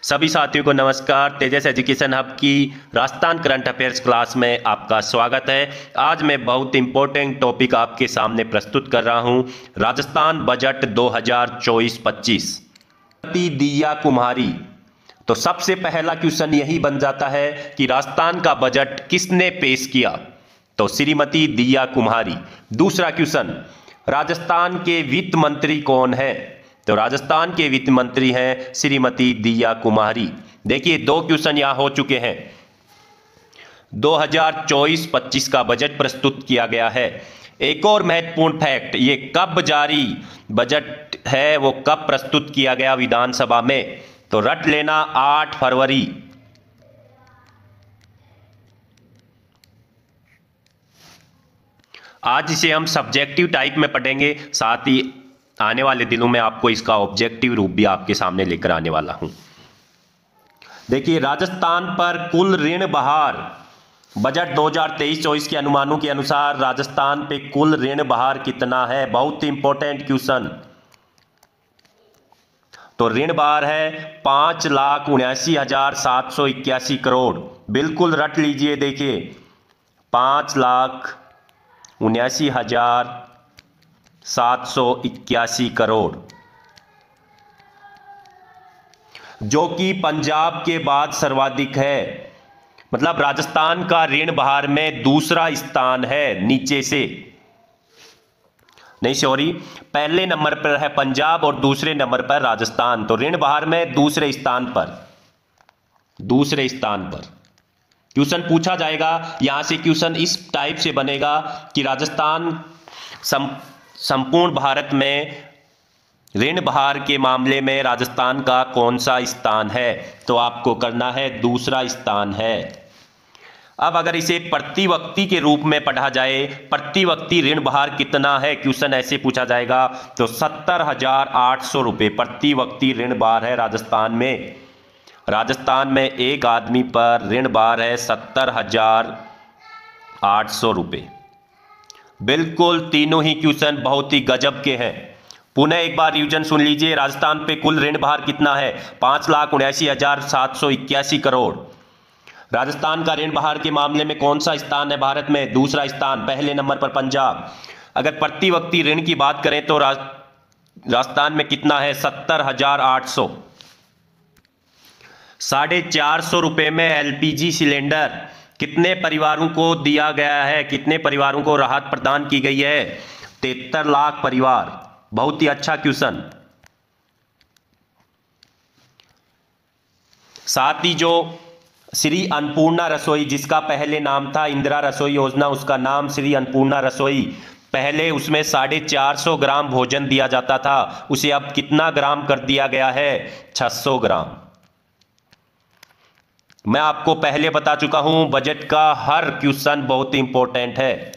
सभी साथियों को नमस्कार। तेजस एजुकेशन हब की राजस्थान करंट अफेयर्स क्लास में आपका स्वागत है। आज मैं बहुत इंपॉर्टेंट टॉपिक आपके सामने प्रस्तुत कर रहा हूं। राजस्थान बजट 2024-25 दिया कुम्हारी। तो सबसे पहला क्वेश्चन यही बन जाता है कि राजस्थान का बजट किसने पेश किया? तो श्रीमती दिया कुम्हारी। दूसरा क्वेश्चन, राजस्थान के वित्त मंत्री कौन है? तो राजस्थान के वित्त मंत्री हैं श्रीमती दिया कुम्हारी। देखिए, दो क्वेश्चन यहां हो चुके हैं। 2024-25 का बजट प्रस्तुत किया गया है। एक और महत्वपूर्ण फैक्ट, ये कब जारी बजट है, वो कब प्रस्तुत किया गया विधानसभा में? तो रट लेना, 8 फरवरी। आज इसे हम सब्जेक्टिव टाइप में पढ़ेंगे, साथ ही आने वाले दिनों में आपको इसका ऑब्जेक्टिव रूप भी आपके सामने लेकर आने वाला हूं। देखिए, राजस्थान पर कुल ऋण बहार बजट 2023-24 के अनुमानों के अनुसार राजस्थान पे कुल ऋण बहार कितना है? बहुत इंपॉर्टेंट क्वेश्चन। तो ऋण बहार है 5,79,781 करोड़। बिल्कुल रट लीजिए। देखिए, 5,79,781 करोड़, जो कि पंजाब के बाद सर्वाधिक है। मतलब राजस्थान का ऋण बहार में दूसरा स्थान है, नीचे से नहीं, सॉरी, पहले नंबर पर है पंजाब और दूसरे नंबर पर राजस्थान। तो ऋण बहार में दूसरे स्थान पर क्वेश्चन पूछा जाएगा। यहां से क्वेश्चन इस टाइप से बनेगा कि राजस्थान संपूर्ण भारत में ऋण बहार के मामले में राजस्थान का कौन सा स्थान है? तो आपको करना है दूसरा स्थान है। अब अगर इसे प्रति व्यक्ति के रूप में पढ़ा जाए, प्रति व्यक्ति ऋण बहार कितना है, क्वेश्चन ऐसे पूछा जाएगा। तो 70,800 रुपये प्रति व्यक्ति ऋण बहार है राजस्थान में। राजस्थान में एक आदमी पर ऋण बहार है 70,800 रुपये। बिल्कुल तीनों ही क्वेश्चन बहुत ही गजब के हैं। पुनः एक बार रिवीजन सुन लीजिए। राजस्थान पे कुल ऋण बहार कितना है? 5,79,781 करोड़। राजस्थान का ऋण बहार के मामले में कौन सा स्थान है भारत में? दूसरा स्थान। पहले नंबर पर पंजाब। अगर प्रति व्यक्ति ऋण की बात करें तो राजस्थान में कितना है? 70,800। 450 रुपये में एलपीजी सिलेंडर कितने परिवारों को दिया गया है? कितने परिवारों को राहत प्रदान की गई है? 73 लाख परिवार। बहुत ही अच्छा क्वेश्चन। साथ ही जो श्री अन्नपूर्णा रसोई, जिसका पहले नाम था इंदिरा रसोई योजना, उसका नाम श्री अन्नपूर्णा रसोई। पहले उसमें 450 ग्राम भोजन दिया जाता था, उसे अब कितना ग्राम कर दिया गया है? 600 ग्राम। मैं आपको पहले बता चुका हूं, बजट का हर क्वेश्चन बहुत इंपॉर्टेंट है।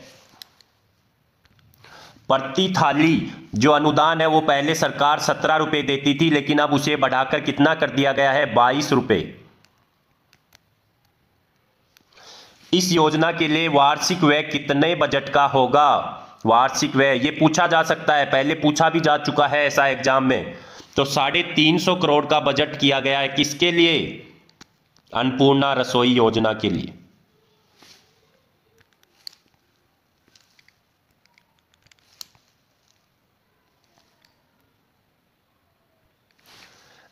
प्रति थाली जो अनुदान है वो पहले सरकार 17 रुपए देती थी, लेकिन अब उसे बढ़ाकर कितना कर दिया गया है? 22 रुपए। इस योजना के लिए वार्षिक व्यय कितने बजट का होगा? वार्षिक व्यय ये पूछा जा सकता है, पहले पूछा भी जा चुका है ऐसा एग्जाम में। तो 350 करोड़ का बजट किया गया है। किसके लिए? अन्नपूर्णा रसोई योजना के लिए।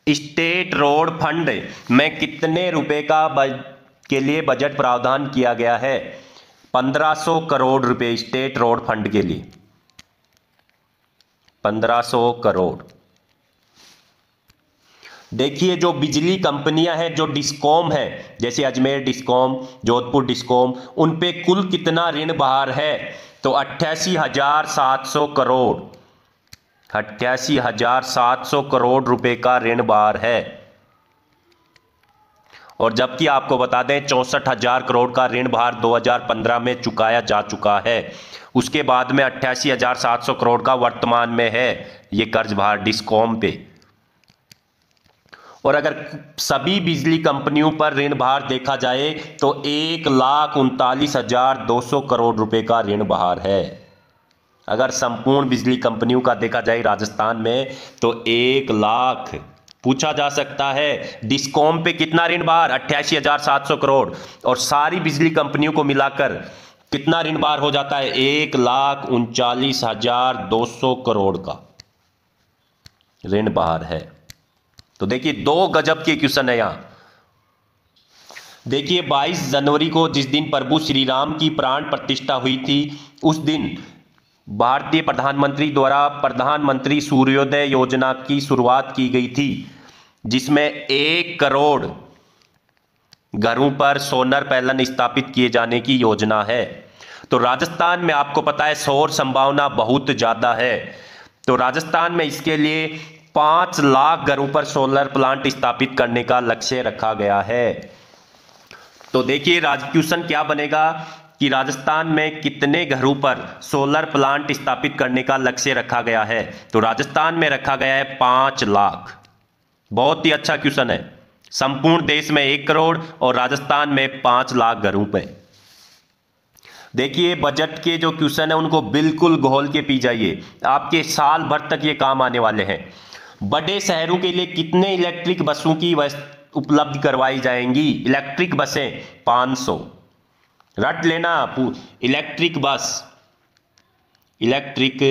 स्टेट रोड फंड में कितने रुपए के लिए बजट प्रावधान किया गया है? 1500 करोड़ रुपए स्टेट रोड फंड के लिए। 1500 करोड़। देखिए, जो बिजली कंपनियां हैं, जो डिस्कॉम है, जैसे अजमेर डिस्कॉम, जोधपुर डिस्कॉम, उन पे कुल कितना ऋण बहार है? तो 88,700 करोड़। 88,700 करोड़ रुपए का ऋण बहार है। और जबकि आपको बता दें 64,000 करोड़ का ऋण बहार 2015 में चुकाया जा चुका है। उसके बाद में 88,700 करोड़ का वर्तमान में है ये कर्ज बहार डिस्कॉम पे। और अगर सभी बिजली कंपनियों पर ऋण बहार देखा जाए तो 1,39,200 करोड़ रुपए का ऋण बहार है। अगर संपूर्ण बिजली कंपनियों का देखा जाए राजस्थान में तो 1,39,200 पूछा जा सकता है। डिस्कॉम पे कितना ऋण भार? 88,700 करोड़। और सारी बिजली कंपनियों को मिलाकर कितना ऋण भार हो जाता है? 1,39,200 करोड़ का ऋण भार है। तो देखिए, दो गजब के क्वेश्चन है यहां। देखिए, 22 जनवरी को जिस दिन प्रभु श्री राम की प्राण प्रतिष्ठा हुई थी, उस दिन भारतीय प्रधानमंत्री द्वारा प्रधानमंत्री सूर्योदय योजना की शुरुआत की गई थी, जिसमें 1 करोड़ घरों पर सोलर पैनल स्थापित किए जाने की योजना है। तो राजस्थान में आपको पता है सौर संभावना बहुत ज्यादा है, तो राजस्थान में इसके लिए 5 लाख घरों पर सोलर प्लांट स्थापित करने का लक्ष्य रखा गया है। तो देखिए, क्वेश्चन क्या बनेगा कि राजस्थान में कितने घरों पर सोलर प्लांट स्थापित करने का लक्ष्य रखा गया है? तो राजस्थान में रखा गया है 5 लाख। बहुत ही अच्छा क्वेश्चन है। संपूर्ण देश में 1 करोड़ और राजस्थान में 5 लाख घरों पे। देखिए, बजट के जो क्वेश्चन है उनको बिल्कुल घोल के पी जाइए, आपके साल भर तक ये काम आने वाले हैं। बड़े शहरों के लिए कितने इलेक्ट्रिक बसों की उपलब्ध करवाई जाएंगी? इलेक्ट्रिक बसें 500। रट लेना, इलेक्ट्रिक बस, इलेक्ट्रिक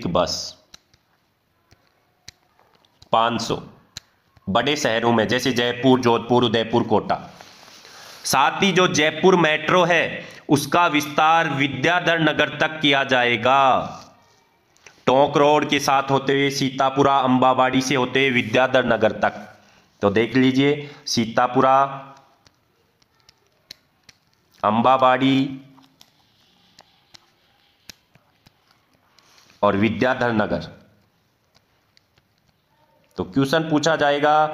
बस 500 बड़े शहरों में, जैसे जयपुर, जोधपुर, उदयपुर, कोटा। साथ ही जो जयपुर मेट्रो है उसका विस्तार विद्याधर नगर तक किया जाएगा। टोंक रोड के साथ होते हुए सीतापुरा, अंबाबाड़ी से होते हुए विद्याधर नगर तक। तो देख लीजिए, सीतापुरा, अंबाबाड़ी और विद्याधर नगर। तो क्वेश्चन पूछा जाएगा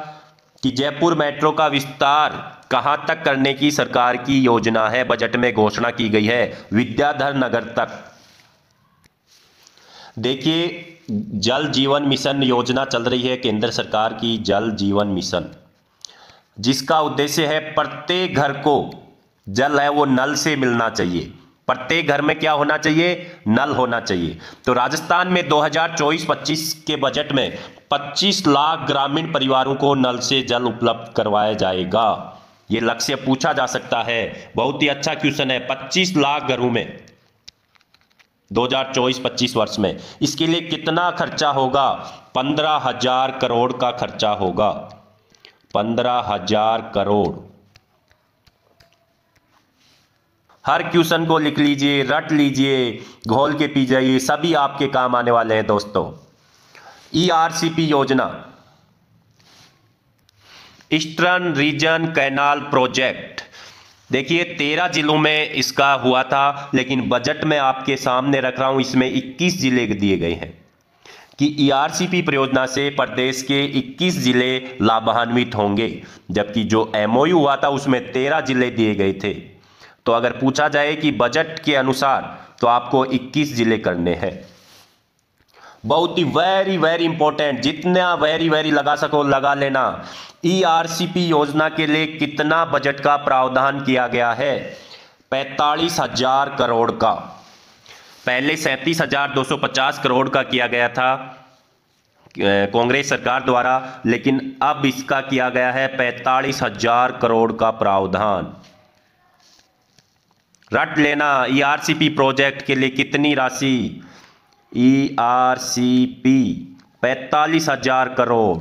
कि जयपुर मेट्रो का विस्तार कहां तक करने की सरकार की योजना है, बजट में घोषणा की गई है? विद्याधर नगर तक। देखिए, जल जीवन मिशन योजना चल रही है केंद्र सरकार की, जल जीवन मिशन, जिसका उद्देश्य है प्रत्येक घर को जल है वो नल से मिलना चाहिए। प्रत्येक घर में क्या होना चाहिए? नल होना चाहिए। तो राजस्थान में 2024-25 के बजट में 25 लाख ग्रामीण परिवारों को नल से जल उपलब्ध करवाया जाएगा। ये लक्ष्य पूछा जा सकता है। बहुत ही अच्छा क्वेश्चन है। 25 लाख घरों में 2024-25 वर्ष में। इसके लिए कितना खर्चा होगा? 15,000 करोड़ का खर्चा होगा। 15,000 करोड़। हर क्वेश्चन को लिख लीजिए, रट लीजिए, घोल के पी जाइए, सभी आपके काम आने वाले हैं दोस्तों। ERCP योजना, ईस्टर्न रीजन कैनाल प्रोजेक्ट। देखिए, 13 जिलों में इसका हुआ था, लेकिन बजट में आपके सामने रख रहा हूं, इसमें 21 जिले दिए गए हैं कि ERCP परियोजना से प्रदेश के 21 जिले लाभान्वित होंगे, जबकि जो MOU हुआ था उसमें 13 जिले दिए गए थे। तो अगर पूछा जाए कि बजट के अनुसार, तो आपको 21 जिले करने हैं। बहुत ही वेरी वेरी इंपॉर्टेंट, जितना वेरी लगा सको लगा लेना। ERCP योजना के लिए कितना बजट का प्रावधान किया गया है? 45,000 करोड़ का। पहले 37,250 करोड़ का किया गया था कांग्रेस सरकार द्वारा, लेकिन अब इसका किया गया है 45,000 करोड़ का प्रावधान। रट लेना, ERCP प्रोजेक्ट के लिए कितनी राशि? ERCP 45,000 करोड़।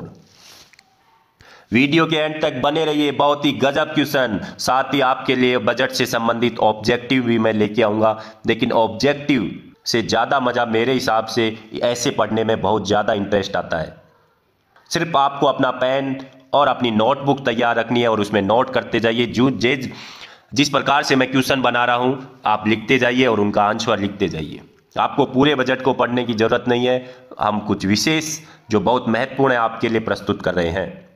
वीडियो के एंड तक बने रहिए, बहुत ही गजब क्वेश्चन। साथ ही आपके लिए बजट से संबंधित ऑब्जेक्टिव भी मैं लेके आऊंगा, लेकिन ऑब्जेक्टिव से ज़्यादा मज़ा मेरे हिसाब से ऐसे पढ़ने में बहुत ज़्यादा इंटरेस्ट आता है। सिर्फ आपको अपना पेन और अपनी नोटबुक तैयार रखनी है और उसमें नोट करते जाइए। जिस प्रकार से मैं क्वेश्चन बना रहा हूं, आप लिखते जाइए और उनका आंसर लिखते जाइए। आपको पूरे बजट को पढ़ने की जरूरत नहीं है, हम कुछ विशेष जो बहुत महत्वपूर्ण है आपके लिए प्रस्तुत कर रहे हैं।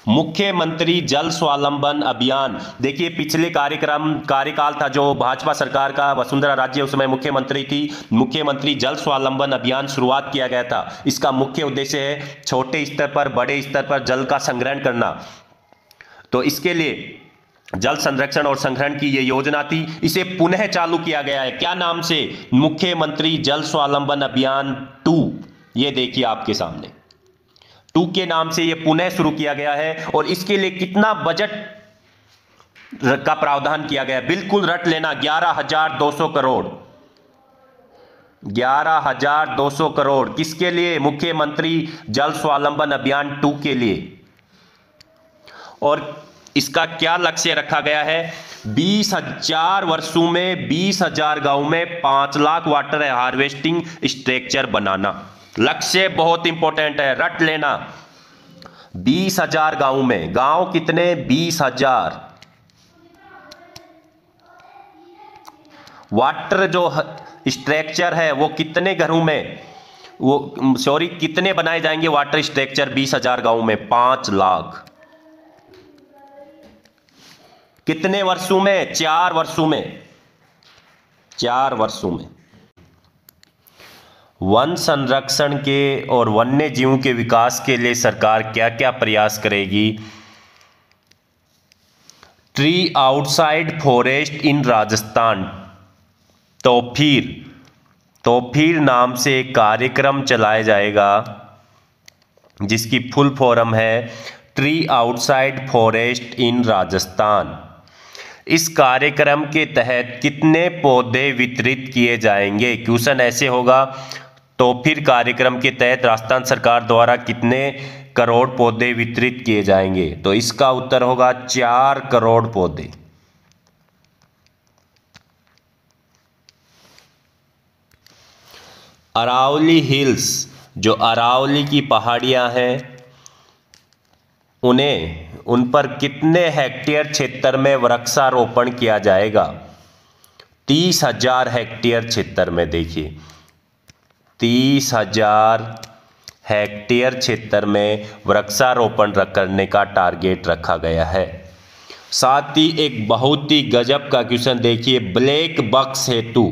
मुख्यमंत्री जल स्वावलंबन अभियान। देखिए, पिछले कार्यकाल था जो भाजपा सरकार का, वसुंधरा राजे उस समय मुख्यमंत्री थी। मुख्यमंत्री जल स्वावलंबन अभियान शुरुआत किया गया था। इसका मुख्य उद्देश्य है छोटे स्तर पर, बड़े स्तर पर जल का संग्रहण करना। तो इसके लिए जल संरक्षण और संग्रहण की यह योजना थी, इसे पुनः चालू किया गया है। क्या नाम से? मुख्यमंत्री जल स्वावलंबन अभियान 2। ये देखिए आपके सामने 2 के नाम से ये पुनः शुरू किया गया है और इसके लिए कितना बजट का प्रावधान किया गया, बिल्कुल रट लेना, 11,200 करोड़। 11,200 करोड़ किसके लिए? मुख्यमंत्री जल स्वावलंबन अभियान 2 के लिए। और इसका क्या लक्ष्य रखा गया है? 20,000 वर्षों में 20,000 गांव में 5 लाख वाटर हार्वेस्टिंग स्ट्रक्चर बनाना। लक्ष्य बहुत इंपॉर्टेंट है, रट लेना। 20,000 गांव में, गांव कितने? 20,000। वाटर जो स्ट्रक्चर है वो कितने घरों में, वो सॉरी कितने बनाए जाएंगे वाटर स्ट्रक्चर 20,000 गांव में? 5 लाख। कितने वर्षों में? 4 वर्षों में। 4 वर्षों में। वन संरक्षण के और वन्य जीवों के विकास के लिए सरकार क्या क्या प्रयास करेगी? Tree outside forest in Rajasthan, TOFIR नाम से एक कार्यक्रम चलाया जाएगा जिसकी फुल फॉर्म है tree outside forest in Rajasthan. इस कार्यक्रम के तहत कितने पौधे वितरित किए जाएंगे? क्वेश्चन ऐसे होगा, तोफीर कार्यक्रम के तहत राजस्थान सरकार द्वारा कितने करोड़ पौधे वितरित किए जाएंगे? तो इसका उत्तर होगा 4 करोड़ पौधे। अरावली हिल्स, जो अरावली की पहाड़ियां हैं, उन पर कितने हेक्टेयर क्षेत्र में वृक्षारोपण किया जाएगा? 30,000 हेक्टेयर क्षेत्र में। देखिए 30,000 हेक्टेयर क्षेत्र में वृक्षारोपण करने का टारगेट रखा गया है। साथ ही एक बहुत ही गजब का क्वेश्चन देखिए, ब्लैक बक्स हेतु।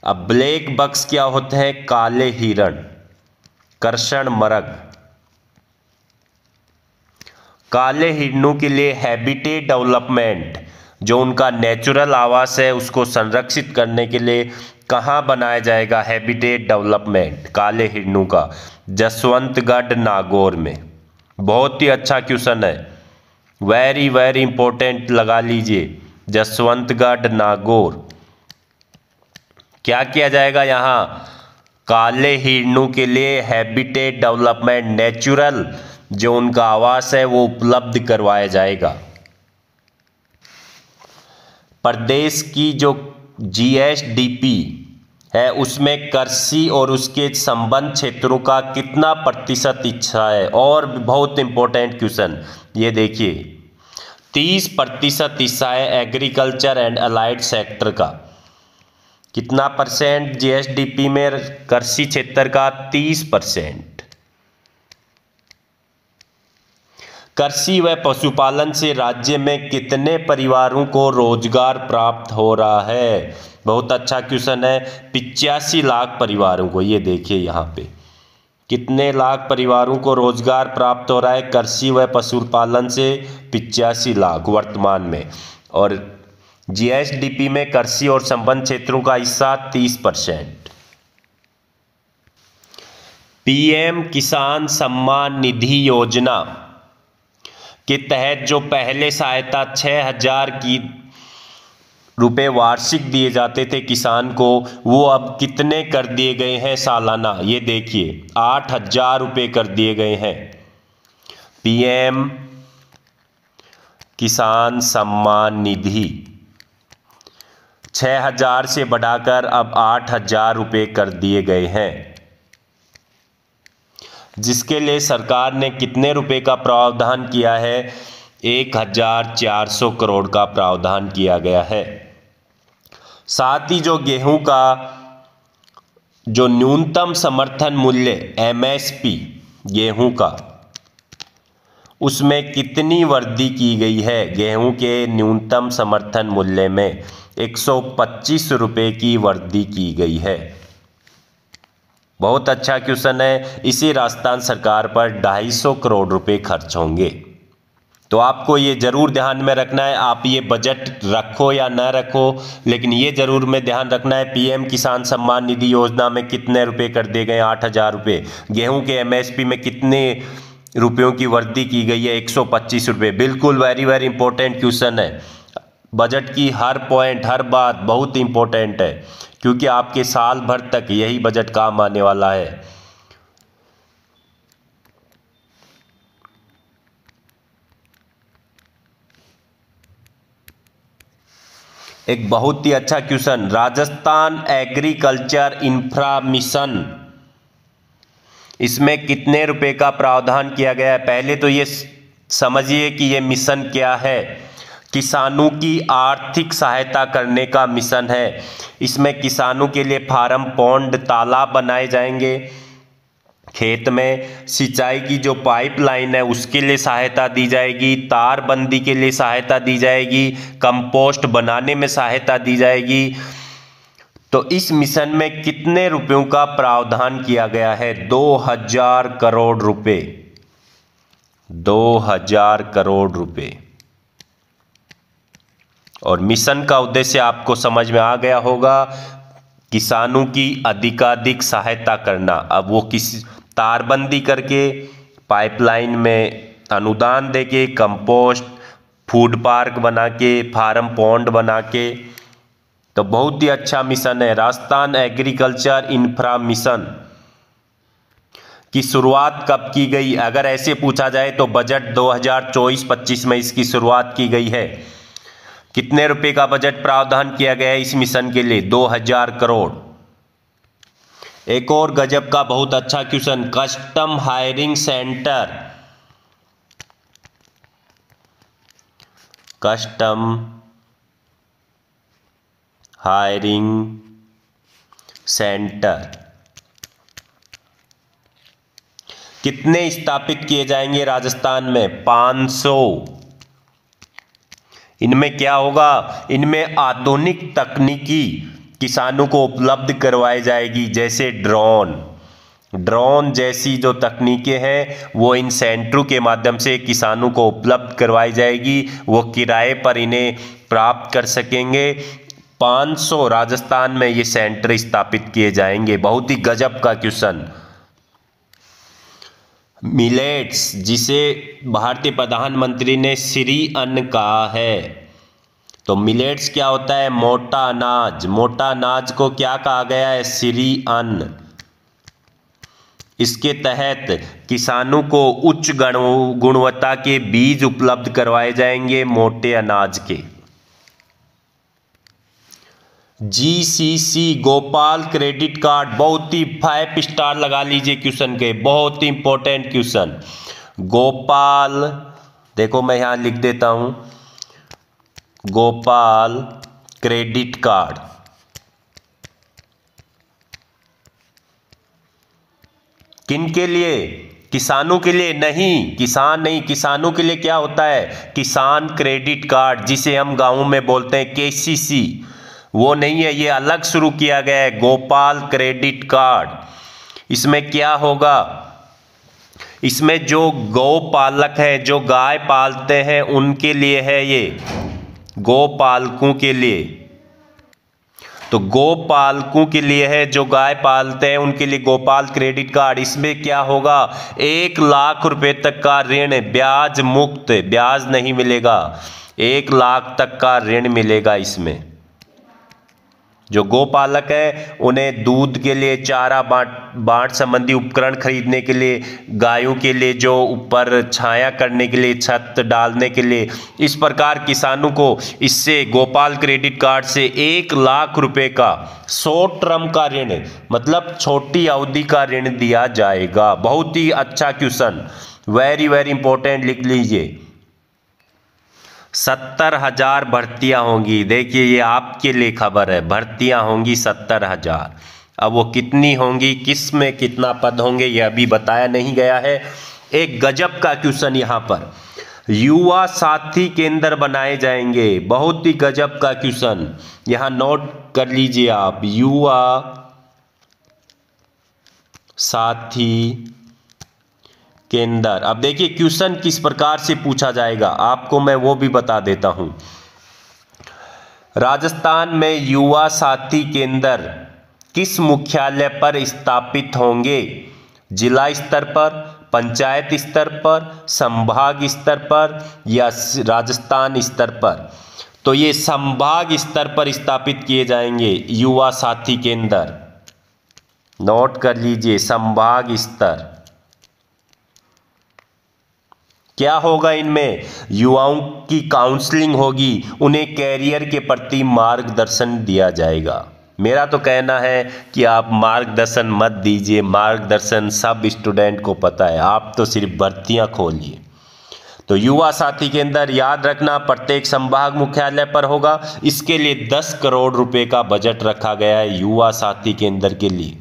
अब ब्लैक बक्स क्या होते हैं? काले हिरण, कर्षण मृग। काले हिरणों के लिए हैबिटेट डेवलपमेंट, जो उनका नेचुरल आवास है, उसको संरक्षित करने के लिए कहाँ बनाया जाएगा हैबिटेट डेवलपमेंट काले हिरणों का? जसवंतगढ़ नागौर में। बहुत ही अच्छा क्वेश्चन है, वेरी वेरी इंपॉर्टेंट, लगा लीजिए। जसवंतगढ़ नागौर। क्या किया जाएगा यहाँ? काले हिरणों के लिए हैबिटेट डेवलपमेंट, नेचुरल जो उनका आवास है वो उपलब्ध करवाया जाएगा। प्रदेश की जो जीएसडीपी है उसमें कृषि और उसके संबंध क्षेत्रों का कितना प्रतिशत हिस्सा है? और बहुत इंपॉर्टेंट क्वेश्चन ये देखिए, 30% हिस्सा है एग्रीकल्चर एंड अलाइड सेक्टर का। कितना परसेंट जीएसडीपी में कृषि क्षेत्र का? 30%। कृषि व पशुपालन से राज्य में कितने परिवारों को रोजगार प्राप्त हो रहा है? बहुत अच्छा क्वेश्चन है, 85 लाख परिवारों को। ये देखिए यहाँ पे कितने लाख परिवारों को रोजगार प्राप्त हो रहा है कृषि व पशुपालन से? 85 लाख वर्तमान में। और जीएसडीपी में कृषि और संबंध क्षेत्रों का हिस्सा 30%। पीएम किसान सम्मान निधि योजना के तहत जो पहले सहायता 6,000 की रुपए वार्षिक दिए जाते थे किसान को, वो अब कितने कर दिए गए हैं सालाना? ये देखिए 8,000 रुपये कर दिए गए हैं। पीएम किसान सम्मान निधि 6,000 से बढ़ाकर अब 8,000 रुपये कर दिए गए हैं, जिसके लिए सरकार ने कितने रुपए का प्रावधान किया है? 1,400 करोड़ का प्रावधान किया गया है। साथ ही जो गेहूं का जो न्यूनतम समर्थन मूल्य एमएसपी गेहूं का, उसमें कितनी वृद्धि की गई है? गेहूं के न्यूनतम समर्थन मूल्य में 125 रुपये की वृद्धि की गई है। बहुत अच्छा क्वेश्चन है। इसी राजस्थान सरकार पर 250 करोड़ रुपए खर्च होंगे। तो आपको ये ज़रूर ध्यान में रखना है, आप ये बजट रखो या न रखो, लेकिन ये ज़रूर में ध्यान रखना है पीएम किसान सम्मान निधि योजना में कितने रुपए कर दिए गए, 8,000 रुपये। गेहूँ के एमएसपी में कितने रुपयों की वृद्धि की गई है, 125 रुपये। बिल्कुल वेरी वेरी इंपॉर्टेंट क्वेश्चन है। बजट की हर पॉइंट, हर बात बहुत इंपॉर्टेंट है, क्योंकि आपके साल भर तक यही बजट काम आने वाला है। एक बहुत ही अच्छा question, Rajasthan agriculture infra mission, इसमें कितने रुपए का प्रावधान किया गया है? पहले तो ये समझिए कि ये मिशन क्या है। किसानों की आर्थिक सहायता करने का मिशन है। इसमें किसानों के लिए फार्म पॉन्ड, तालाब बनाए जाएंगे। खेत में सिंचाई की जो पाइपलाइन है उसके लिए सहायता दी जाएगी, तारबंदी के लिए सहायता दी जाएगी, कंपोस्ट बनाने में सहायता दी जाएगी। तो इस मिशन में कितने रुपयों का प्रावधान किया गया है? 2000 करोड़ रुपए, 2000 करोड़ रुपए। और मिशन का उद्देश्य आपको समझ में आ गया होगा, किसानों की अधिकाधिक सहायता करना। अब वो किस तारबंदी करके, पाइपलाइन में अनुदान देके, कंपोस्ट, फूड पार्क बना के, फार्म पॉन्ड बना के, तो बहुत ही अच्छा मिशन है राजस्थान एग्रीकल्चर इंफ्रा मिशन। की शुरुआत कब की गई? अगर ऐसे पूछा जाए तो बजट 2024-25 में इसकी शुरुआत की गई है। कितने रुपए का बजट प्रावधान किया गया है इस मिशन के लिए? 2000 करोड़। एक और गजब का बहुत अच्छा question, custom hiring centre, custom hiring centre कितने स्थापित किए जाएंगे राजस्थान में? 500। इनमें क्या होगा? इनमें आधुनिक तकनीकी किसानों को उपलब्ध करवाई जाएगी, जैसे ड्रोन जैसी जो तकनीकें हैं वो इन सेंटरों के माध्यम से किसानों को उपलब्ध करवाई जाएगी। वो किराए पर इन्हें प्राप्त कर सकेंगे। 500 राजस्थान में ये सेंटर स्थापित किए जाएंगे। बहुत ही गजब का क्वेश्चन। मिलेट्स, जिसे भारतीय प्रधानमंत्री ने श्री अन्न कहा है, तो मिलेट्स क्या होता है? मोटा अनाज। मोटा अनाज को क्या कहा गया है? श्री अन्न। इसके तहत किसानों को उच्च गुणवत्ता के बीज उपलब्ध करवाए जाएंगे मोटे अनाज के। जीसीसी गोपाल क्रेडिट कार्ड, बहुत ही 5 स्टार लगा लीजिए क्वेश्चन के, बहुत ही इंपॉर्टेंट क्वेश्चन। गोपाल, देखो मैं यहां लिख देता हूं, गोपाल क्रेडिट कार्ड किन के लिए? किसानों के लिए नहीं, किसान नहीं, किसानों के लिए क्या होता है? किसान क्रेडिट कार्ड, जिसे हम गांवों में बोलते हैं केसीसी, वो नहीं है, ये अलग शुरू किया गया है, गोपाल क्रेडिट कार्ड। इसमें क्या होगा? इसमें जो गौ पालक है, जो गाय पालते हैं, उनके लिए है ये, गोपालकों के लिए। तो गोपालकों के लिए है, जो गाय पालते हैं उनके लिए गोपाल क्रेडिट कार्ड। इसमें क्या होगा? 1 लाख रुपए तक का ऋण, ब्याज मुक्त, ब्याज नहीं मिलेगा, 1 लाख तक का ऋण मिलेगा इसमें। जो गोपालक है उन्हें दूध के लिए, चारा बाट संबंधी उपकरण खरीदने के लिए, गायों के लिए जो ऊपर छाया करने के लिए, छत डालने के लिए, इस प्रकार किसानों को इससे गोपाल क्रेडिट कार्ड से 1 लाख रुपए का शॉर्ट टर्म का ऋण, मतलब छोटी अवधि का ऋण दिया जाएगा। बहुत ही अच्छा क्वेश्चन, वेरी वेरी इंपॉर्टेंट, लिख लीजिए। 70,000 भर्तियां होंगी। देखिए ये आपके लिए खबर है, भर्तियां होंगी 70,000। अब वो कितनी होंगी, किस में कितना पद होंगे, ये अभी बताया नहीं गया है। एक गजब का क्वेश्चन यहां पर, युवा साथी केंद्र बनाए जाएंगे। बहुत ही गजब का क्वेश्चन, यहां नोट कर लीजिए आप, युवा साथी केंद्र। अब देखिए क्वेश्चन किस प्रकार से पूछा जाएगा आपको मैं वो भी बता देता हूं। राजस्थान में युवा साथी केंद्र किस मुख्यालय पर स्थापित होंगे? जिला स्तर पर, पंचायत स्तर पर, संभाग स्तर पर या राजस्थान स्तर पर? तो ये संभाग स्तर पर स्थापित किए जाएंगे युवा साथी केंद्र। नोट कर लीजिए, संभाग स्तर। क्या होगा इनमें? युवाओं की काउंसलिंग होगी, उन्हें कैरियर के प्रति मार्गदर्शन दिया जाएगा। मेरा तो कहना है कि आप मार्गदर्शन मत दीजिए, मार्गदर्शन सब स्टूडेंट को पता है, आप तो सिर्फ भर्तियां खोलिए। तो युवा साथी केंद्र याद रखना प्रत्येक संभाग मुख्यालय पर होगा। इसके लिए 10 करोड़ रुपए का बजट रखा गया है युवा साथी केंद्र के लिए।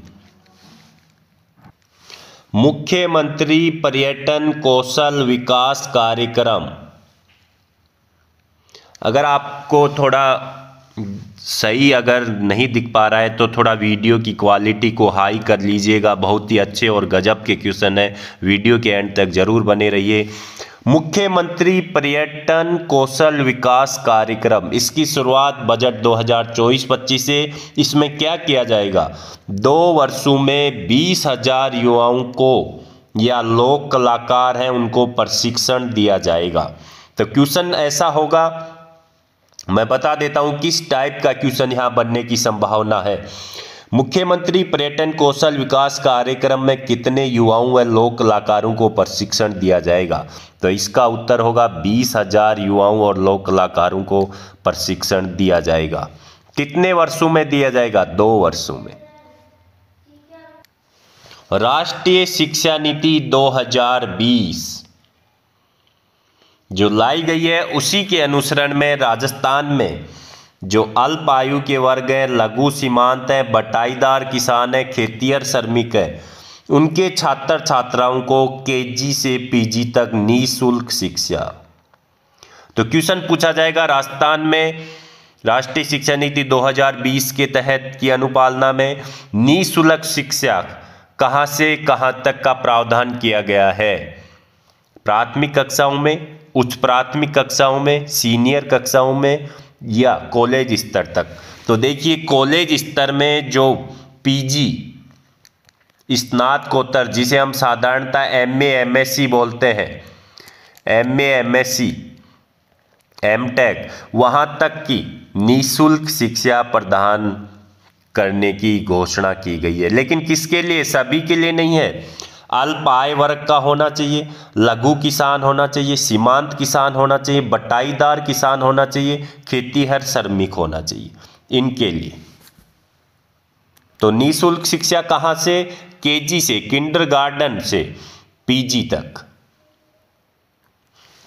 मुख्यमंत्री पर्यटन कौशल विकास कार्यक्रम, अगर आपको थोड़ा सही अगर नहीं दिख पा रहा है तो थोड़ा वीडियो की क्वालिटी को हाई कर लीजिएगा। बहुत ही अच्छे और गजब के क्वेश्चन है, वीडियो के एंड तक जरूर बने रहिए। मुख्यमंत्री पर्यटन कौशल विकास कार्यक्रम, इसकी शुरुआत बजट 2024-25 से। इसमें क्या किया जाएगा? 2 वर्षों में 20,000 युवाओं को या लोक कलाकार हैं उनको प्रशिक्षण दिया जाएगा। तो क्वेश्चन ऐसा होगा, मैं बता देता हूं किस टाइप का क्वेश्चन यहां बनने की संभावना है। मुख्यमंत्री पर्यटन कौशल विकास कार्यक्रम में कितने युवाओं व लोक कलाकारों को प्रशिक्षण दिया जाएगा? तो इसका उत्तर होगा 20,000 युवाओं और लोक कलाकारों को प्रशिक्षण दिया जाएगा। कितने वर्षों में दिया जाएगा? 2 वर्षों में। राष्ट्रीय शिक्षा नीति 2020 जो लाई गई है उसी के अनुसरण में राजस्थान में जो अल्प आयु के वर्ग हैं, लघु सीमांत हैं, बटाईदार किसान हैं, खेतिहर श्रमिक हैं, उनके छात्र छात्राओं को केजी से पीजी तक निःशुल्क शिक्षा। तो क्वेश्चन पूछा जाएगा राजस्थान में राष्ट्रीय शिक्षा नीति 2020 के तहत की अनुपालना में निःशुल्क शिक्षा कहां से कहां तक का प्रावधान किया गया है? प्राथमिक कक्षाओं में, उच्च प्राथमिक कक्षाओं में, सीनियर कक्षाओं में या कॉलेज स्तर तक? तो देखिए कॉलेज स्तर में जो पीजी स्नातकोत्तर जिसे हम साधारणतः एमए एमएससी बोलते हैं, एमए एमएससी एमटेक, वहां तक की निःशुल्क शिक्षा प्रदान करने की घोषणा की गई है। लेकिन किसके लिए? सभी के लिए नहीं है। अल्प आय वर्ग का होना चाहिए, लघु किसान होना चाहिए, सीमांत किसान होना चाहिए, बटाईदार किसान होना चाहिए, खेतीहर श्रमिक होना चाहिए, इनके लिए। तो निःशुल्क शिक्षा कहां से? केजी से, किंडरगार्टन से पीजी तक।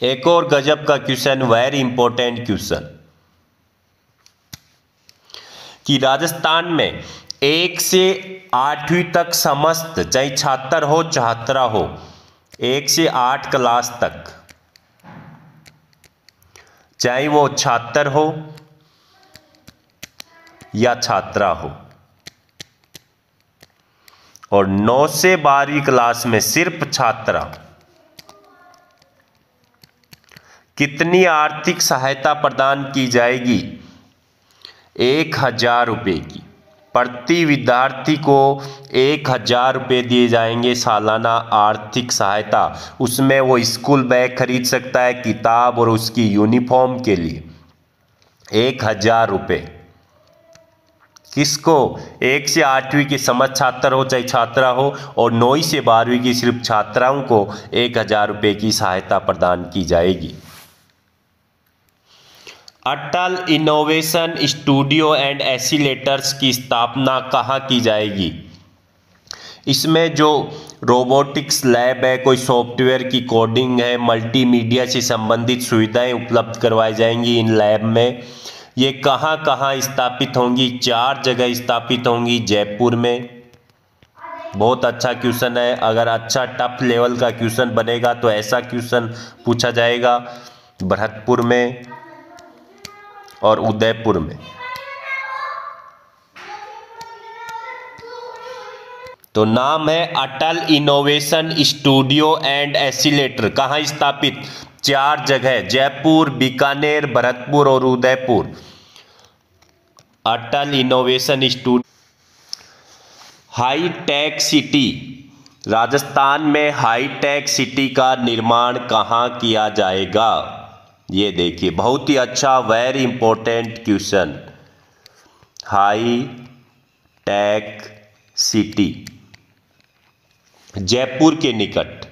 एक और गजब का क्वेश्चन, वेरी इंपॉर्टेंट क्वेश्चन, कि राजस्थान में 1 से 8वीं तक समस्त, चाहे छात्र हो छात्रा हो, 1 से 8 क्लास तक, चाहे वो छात्र हो या छात्रा हो, और 9 से 12वीं क्लास में सिर्फ छात्रा, कितनी आर्थिक सहायता प्रदान की जाएगी? 1,000 रुपये की। प्रति विद्यार्थी को 1,000 रुपये दिए जाएंगे सालाना आर्थिक सहायता। उसमें वो स्कूल बैग खरीद सकता है, किताब और उसकी यूनिफॉर्म के लिए 1,000 रुपये। किसको? 1 से 8वीं के समस्त छात्र हो चाहे छात्रा हो, और 9 से 12वीं की सिर्फ छात्राओं को 1,000 रुपये की सहायता प्रदान की जाएगी। अटल इनोवेशन स्टूडियो एंड एक्सीलेटर्स की स्थापना कहाँ की जाएगी? इसमें जो रोबोटिक्स लैब है, कोई सॉफ्टवेयर की कोडिंग है, मल्टीमीडिया से संबंधित सुविधाएं उपलब्ध करवाई जाएंगी इन लैब में। ये कहाँ कहाँ स्थापित होंगी? 4 जगह स्थापित होंगी। जयपुर में, बहुत अच्छा क्वेश्चन है, अगर अच्छा टफ लेवल का क्वेश्चन बनेगा तो ऐसा क्वेश्चन पूछा जाएगा। भरतपुर में और उदयपुर में। तो नाम है Atal innovation studio and accelerator. कहाँ स्थापित? 4 जगह, जयपुर, बीकानेर, भरतपुर और Udaipur. Atal innovation studio. High tech city, Rajasthan में हाई टेक सिटी का निर्माण कहाँ किया जाएगा? ये देखिए, बहुत ही अच्छा, very important question. High tech city Jaipur के निकट,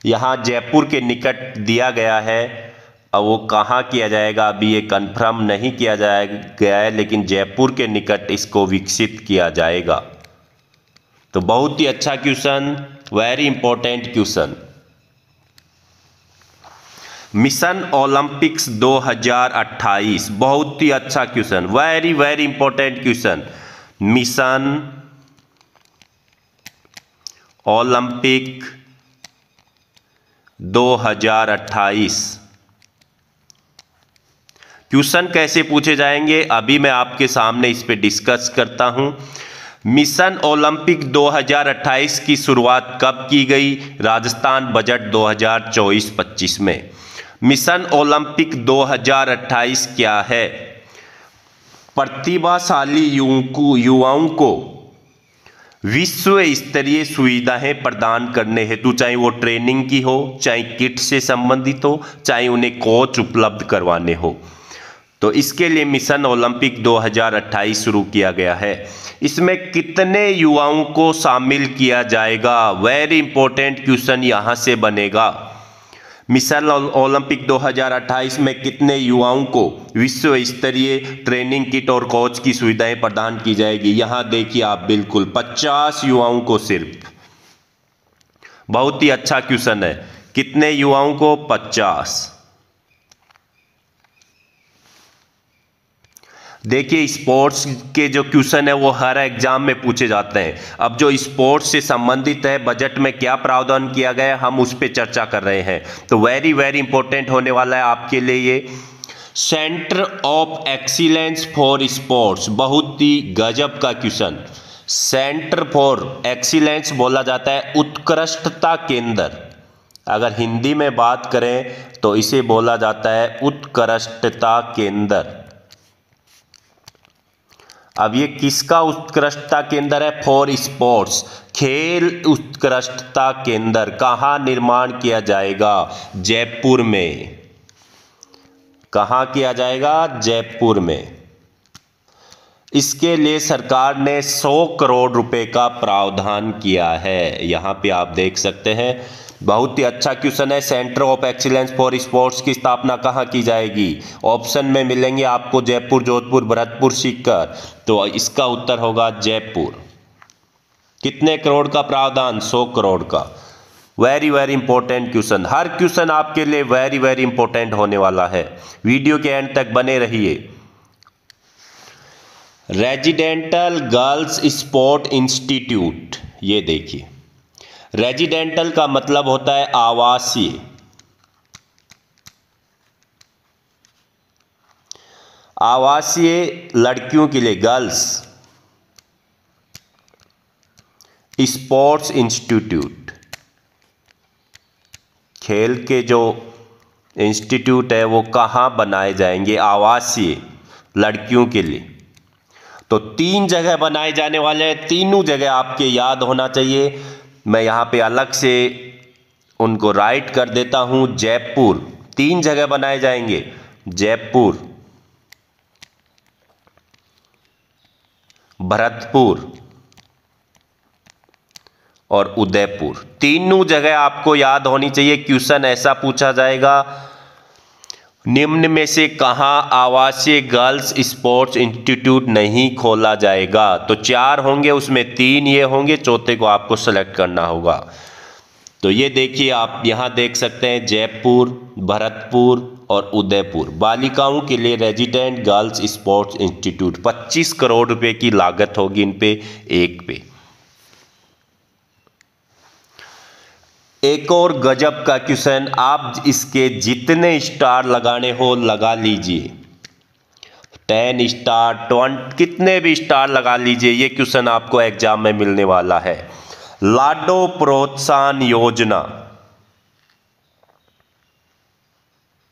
यहाँ जयपुर के निकट दिया गया है। अब वो कहाँ किया जाएगा अभी ये कंफर्म नहीं किया गया है, लेकिन जयपुर के निकट इसको विकसित किया जाएगा। तो बहुत ही अच्छा question, very important question. Mission Olympics 2028, बहुत ही अच्छा question, very very important question. Mission Olympic 2028 question कैसे पूछे जाएंगे अभी मैं आपके सामने इस पे डिस्कस करता हूं। मिशन ओलंपिक 2028 की शुरुआत कब की गई? राजस्थान बजट 2024-25 में। मिशन ओलंपिक 2028 क्या है? प्रतिभाशाली युवाओं को विश्व स्तरीय सुविधाएं प्रदान करने हेतु, चाहे वो ट्रेनिंग की हो, चाहे किट से संबंधित हो, चाहे उन्हें कोच उपलब्ध करवाने हो, तो इसके लिए मिशन ओलंपिक 2028 शुरू किया गया है। इसमें कितने युवाओं को शामिल किया जाएगा? वेरी इंपॉर्टेंट क्वेश्चन यहां से बनेगा। मिशन ओलंपिक 2028 में कितने युवाओं को विश्व स्तरीय ट्रेनिंग किट और कोच की सुविधाएं प्रदान की जाएगी? यहां देखिए आप, बिल्कुल 50 युवाओं को सिर्फ। बहुत ही अच्छा क्वेश्चन है। कितने युवाओं को? 50। देखिए, स्पोर्ट्स के जो क्वेश्चन है वो हर एग्जाम में पूछे जाते हैं। अब जो स्पोर्ट्स से संबंधित है, बजट में क्या प्रावधान किया गया है, हम उस पर चर्चा कर रहे हैं। तो वेरी वेरी इंपॉर्टेंट होने वाला है आपके लिए ये। Centre of excellence for sports, बहुत ही गजब का क्वेश्चन। सेंटर फॉर एक्सीलेंस बोला जाता है उत्कृष्टता केंद्र। अगर हिंदी में बात करें तो इसे बोला जाता है उत्कृष्टता केंद्र। अब ये किसका उत्कृष्टता केंद्र है? फॉर स्पोर्ट्स, खेल उत्कृष्टता केंद्र। कहाँ निर्माण किया जाएगा? जयपुर में। कहाँ किया जाएगा? जयपुर में। इसके लिए सरकार ने 100 करोड़ रुपए का प्रावधान किया है। यहां पे आप देख सकते हैं। बहुत ही अच्छा क्वेश्चन है। Centre of excellence for sports की स्थापना कहाँ की जाएगी? ऑप्शन में मिलेंगे आपको जयपुर, जोधपुर, भरतपुर, सीकर। तो इसका उत्तर होगा जयपुर। कितने करोड़ का प्रावधान? 100 करोड़ का। Very very important question. हर क्वेश्चन आपके लिए वेरी वेरी इंपॉर्टेंट होने वाला है। वीडियो के एंड तक बने रहिए। रेजिडेंटल गर्ल्स स्पोर्ट इंस्टीट्यूट, ये देखिए, रेजिडेंटल का मतलब होता है आवासीय। आवासीय लड़कियों के लिए गर्ल्स स्पोर्ट्स इंस्टीट्यूट, खेल के जो इंस्टीट्यूट है वो कहाँ बनाए जाएंगे? आवासीय लड़कियों के लिए। तो 3 जगह बनाए जाने वाले हैं। तीनों जगह आपके याद होना चाहिए। मैं यहाँ पे अलग से उनको राइट कर देता हूँ। जयपुर, 3 जगह बनाए जाएंगे। जयपुर, भरतपुर और उदयपुर। तीनों जगह आपको याद होनी चाहिए। क्वेश्चन ऐसा पूछा जाएगा, निम्न में से कहां आवासीय गर्ल्स स्पोर्ट्स इंस्टीट्यूट नहीं खोला जाएगा? तो 4 होंगे, उसमें 3 ये होंगे, चौथे को आपको सेलेक्ट करना होगा। तो ये देखिए, आप यहां देख सकते हैं जयपुर, भरतपुर और उदयपुर। बालिकाओं के लिए resident girls sports institute. 25 crore रुपए की लागत होगी इन पे, एक पे। एक और गजब का क्वेश्चन, आप इसके जितने स्टार लगाने हो लगा लीजिए। 10 स्टार 20 कितने भी स्टार लगा लीजिए, ये क्वेश्चन आपको एग्जाम में मिलने वाला है। लाडो प्रोत्साहन योजना,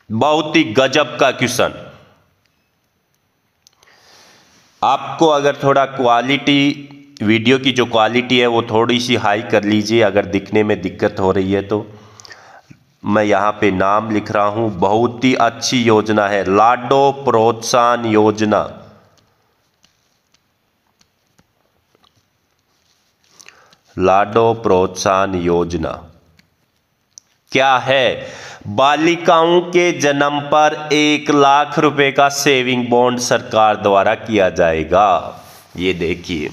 बहुत ही गजब का क्वेश्चन। आपको अगर थोड़ा क्वालिटी, वीडियो की जो क्वालिटी है वो थोड़ी सी हाई कर लीजिए, अगर दिखने में दिक्कत हो रही है तो। मैं यहाँ पे नाम लिख रहा हूँ, बहुत ही अच्छी योजना है लाडो प्रोत्साहन योजना। लाडो प्रोत्साहन योजना क्या है? बालिकाओं के जन्म पर 1 लाख रुपए का सेविंग बॉन्ड सरकार द्वारा किया जाएगा। ये देखिए,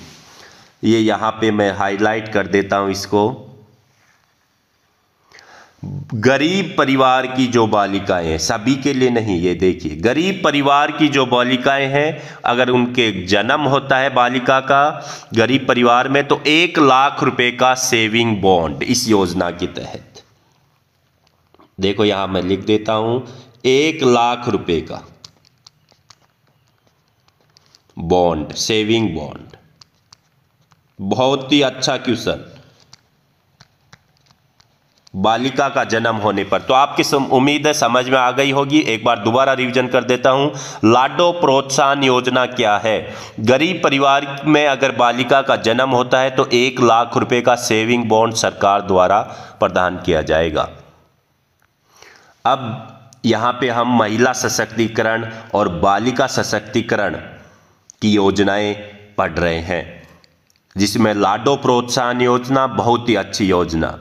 ये यहां पे मैं हाईलाइट कर देता हूं इसको। गरीब परिवार की जो बालिकाएं हैं, सभी के लिए नहीं, ये देखिए गरीब परिवार की जो बालिकाएं हैं, अगर उनके जन्म होता है बालिका का गरीब परिवार में, तो 1 लाख रुपए का सेविंग बॉन्ड इस योजना के तहत। देखो यहां मैं लिख देता हूं, 1 लाख रुपए का बॉन्ड, सेविंग बॉन्ड। बहुत ही अच्छा क्वेश्चन। बालिका का जन्म होने पर, तो आपकी उम्मीद है समझ में आ गई होगी। एक बार दोबारा रिवीजन कर देता हूं। लाडो प्रोत्साहन योजना क्या है? गरीब परिवार में अगर बालिका का जन्म होता है तो 1 लाख रुपए का सेविंग बॉन्ड सरकार द्वारा प्रदान किया जाएगा। अब यहां पे हम महिला सशक्तिकरण और बालिका सशक्तिकरण की योजनाएं पढ़ रहे हैं, जिसमें लाडो प्रोत्साहन योजना बहुत ही अच्छी योजना।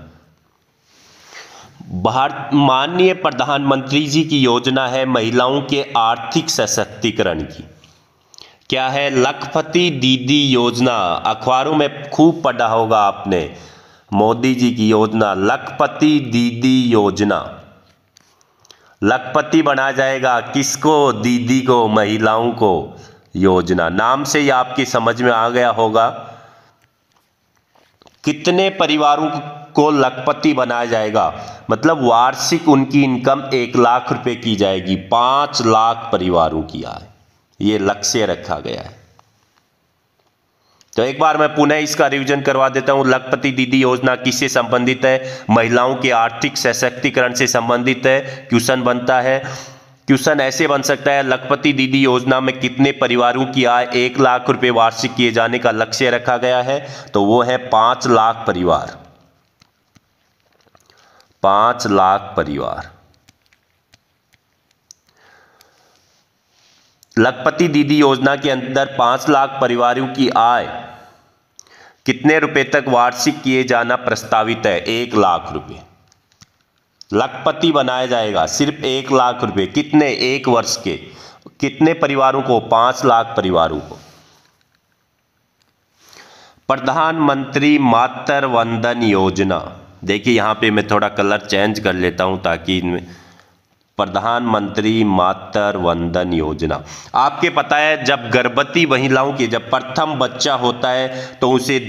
माननीय प्रधानमंत्री जी की योजना है महिलाओं के आर्थिक सशक्तिकरण की। क्या है? लखपति दीदी योजना। अखबारों में खूब पढ़ा होगा आपने, मोदी जी की योजना लखपति दीदी योजना। लखपति बनाया जाएगा किसको? दीदी को, महिलाओं को। योजना नाम से ही आपकी समझ में आ गया होगा। कितने परिवारों को लखपति बनाया जाएगा? मतलब वार्षिक उनकी इनकम 1 लाख रुपए की जाएगी, 5 लाख परिवारों की आय, ये लक्ष्य रखा गया है। तो एक बार मैं पुनः इसका रिवीजन करवा देता हूं। लखपति दीदी योजना किससे संबंधित है? महिलाओं के आर्थिक सशक्तिकरण से संबंधित है। क्वेश्चन बनता है, क्वेश्चन ऐसे बन सकता है, लखपति दीदी योजना में कितने परिवारों की आय 1 लाख रुपए वार्षिक किए जाने का लक्ष्य रखा गया है? तो वो है 5 लाख परिवार। 5 लाख परिवार। लखपति दीदी योजना के अंदर 5 लाख परिवारों की आय कितने रुपए तक वार्षिक किए जाना प्रस्तावित है? 1 लाख रुपए। लखपति बनाया जाएगा सिर्फ 1 लाख रुपए। कितने? 1 वर्ष के। कितने परिवारों को? 5 लाख परिवारों को। प्रधानमंत्री मातृ वंदन योजना। देखिए यहां पे मैं थोड़ा कलर चेंज कर लेता हूं ताकि इनमें, प्रधानमंत्री मातृ वंदन योजना। आपके पता है जब गर्भवती महिलाओं के जब प्रथम बच्चा होता है तो उसे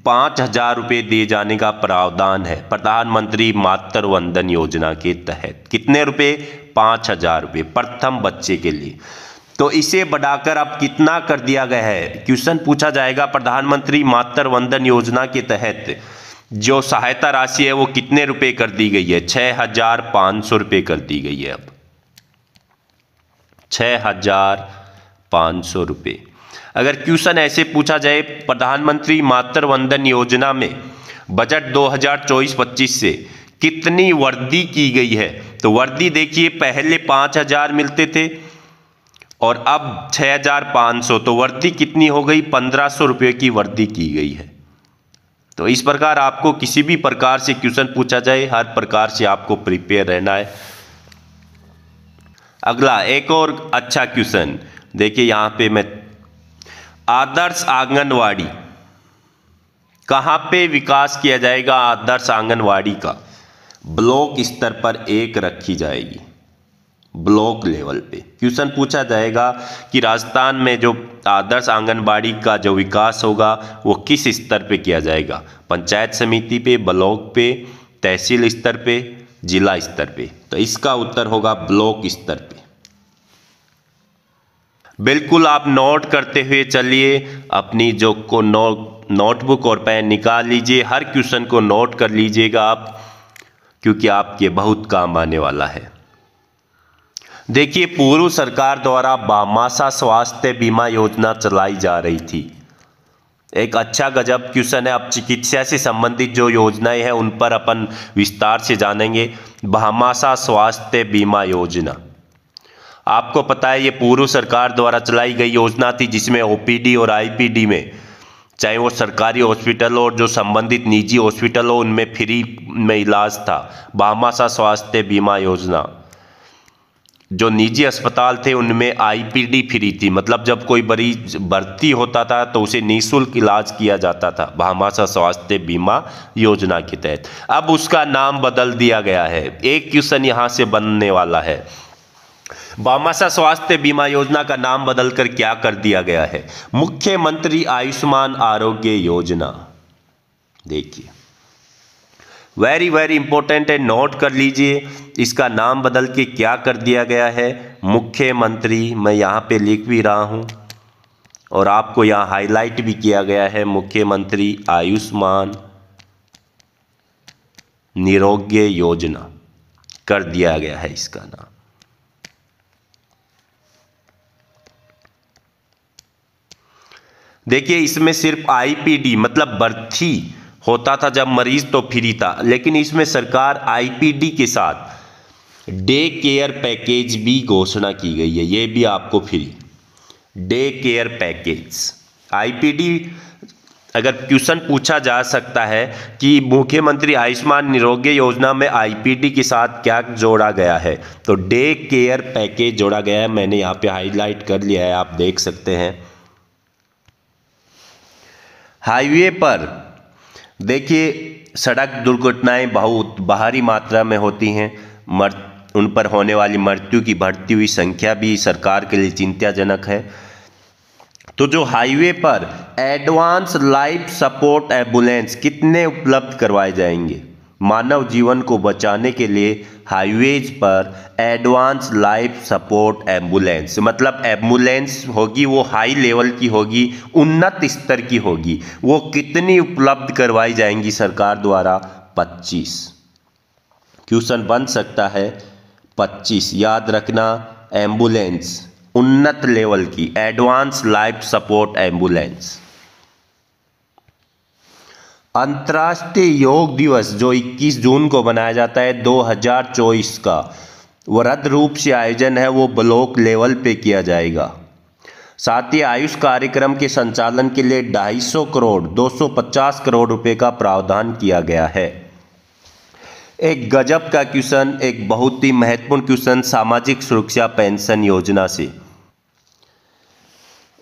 5,000 रुपये दिए जाने का प्रावधान है प्रधानमंत्री मातृ वंदन योजना के तहत। कितने रुपए? 5,000 रुपये प्रथम बच्चे के लिए। तो इसे बढ़ाकर अब कितना कर दिया गया है? क्वेश्चन पूछा जाएगा, प्रधानमंत्री मातृ वंदन योजना के तहत जो सहायता राशि है वो कितने रुपए कर दी गई है? 6,500 रुपये कर दी गई है। अब 6,500 रुपये। अगर क्वेश्चन ऐसे पूछा जाए, प्रधानमंत्री मातृ वंदन योजना में बजट 2024-25 से कितनी वृद्धि की गई है? तो वृद्धि देखिए, पहले 5,000 मिलते थे और अब 6,500, तो वृद्धि कितनी हो गई? 1,500 रुपये की वृद्धि की गई है। तो इस प्रकार आपको किसी भी प्रकार से क्वेश्चन पूछा जाए, हर प्रकार से आपको प्रिपेयर रहना है। अगला एक और अच्छा क्वेश्चन देखिए यहां पे मैं, आदर्श आंगनवाड़ी कहां पे विकास किया जाएगा? आदर्श आंगनवाड़ी का ब्लॉक स्तर पर एक रखी जाएगी, ब्लॉक लेवल पे। क्वेश्चन पूछा जाएगा कि राजस्थान में जो आदर्श आंगनबाड़ी का जो विकास होगा वो किस स्तर पे किया जाएगा? पंचायत समिति पे, ब्लॉक पे, तहसील स्तर पे, जिला स्तर पे? तो इसका उत्तर होगा ब्लॉक स्तर पे। बिल्कुल आप नोट करते हुए चलिए, अपनी जो को नोटबुक और पेन निकाल लीजिए, हर क्वेश्चन को नोट कर लीजिएगा आप, क्योंकि आपके बहुत काम आने वाला है। देखिए, पूर्व सरकार द्वारा भामाशाह स्वास्थ्य बीमा योजना चलाई जा रही थी। एक अच्छा गजब क्वेश्चन है। अब चिकित्सा से संबंधित जो योजनाएं हैं उन पर अपन विस्तार से जानेंगे। भामाशाह स्वास्थ्य बीमा योजना, आपको पता है ये पूर्व सरकार द्वारा चलाई गई योजना थी, जिसमें ओपीडी और आईपीडी में, चाहे वो सरकारी हॉस्पिटल हो और जो संबंधित निजी हॉस्पिटल हो, उनमें फ्री में इलाज था। भामाशाह स्वास्थ्य बीमा योजना, जो निजी अस्पताल थे उनमें आईपीडी फ्री थी, मतलब जब कोई मरीज भर्ती होता था तो उसे निःशुल्क इलाज किया जाता था भामाशाह स्वास्थ्य बीमा योजना के तहत। अब उसका नाम बदल दिया गया है। एक क्वेश्चन यहाँ से बनने वाला है, भामाशाह स्वास्थ्य बीमा योजना का नाम बदलकर क्या कर दिया गया है? मुख्यमंत्री आयुष्मान आरोग्य योजना। देखिए, वेरी वेरी इंपॉर्टेंट है, नोट कर लीजिए। इसका नाम बदल के क्या कर दिया गया है? मुख्यमंत्री, मैं यहाँ पे लिख भी रहा हूँ और आपको यहाँ हाईलाइट भी किया गया है, मुख्यमंत्री आयुष्मान निरोग्य योजना कर दिया गया है इसका नाम। देखिए, इसमें सिर्फ आईपीडी मतलब भर्ती होता था जब मरीज तो फ्री था, लेकिन इसमें सरकार आईपीडी के साथ डे केयर पैकेज भी घोषणा की गई है। ये भी आपको free day care package. IPD, अगर क्वेश्चन पूछा जा सकता है कि मुख्यमंत्री आयुष्मान निरोग्य योजना में आईपीडी के साथ क्या जोड़ा गया है, तो डे केयर पैकेज जोड़ा गया है। मैंने यहाँ पे हाईलाइट कर लिया है, आप देख सकते हैं। हाईवे पर देखिए, सड़क दुर्घटनाएं बहुत भारी मात्रा में होती हैं, उन पर होने वाली मृत्यु की बढ़ती हुई संख्या भी सरकार के लिए चिंताजनक है। तो जो हाईवे पर एडवांस लाइफ सपोर्ट एम्बुलेंस कितने उपलब्ध करवाए जाएंगे? मानव जीवन को बचाने के लिए हाईवेज पर एडवांस लाइफ सपोर्ट एम्बुलेंस, मतलब एम्बुलेंस होगी वो हाई लेवल की होगी, उन्नत स्तर की होगी। वो कितनी उपलब्ध करवाई जाएंगी सरकार द्वारा? 25। क्वेश्चन बन सकता है 25, याद रखना। एम्बुलेंस उन्नत लेवल की, एडवांस लाइफ सपोर्ट एम्बुलेंस। अंतर्राष्ट्रीय योग दिवस जो 21 जून को मनाया जाता है 2024 का, वृहद रूप से आयोजन है, वो ब्लॉक लेवल पे किया जाएगा। साथ ही आयुष कार्यक्रम के संचालन के लिए 250 करोड़ 250 करोड़ रुपए का प्रावधान किया गया है। एक गजब का क्वेश्चन, एक बहुत ही महत्वपूर्ण क्वेश्चन, सामाजिक सुरक्षा पेंशन योजना से।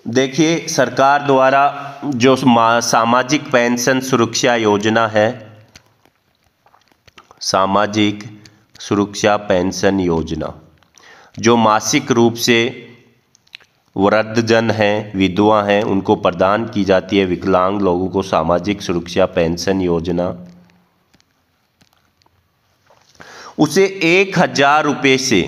देखिए, सरकार द्वारा जो सामाजिक पेंशन सुरक्षा योजना है, सामाजिक सुरक्षा पेंशन योजना, जो मासिक रूप से वृद्धजन हैं, विधवा हैं, उनको प्रदान की जाती है, विकलांग लोगों को सामाजिक सुरक्षा पेंशन योजना, उसे 1000 रुपये से,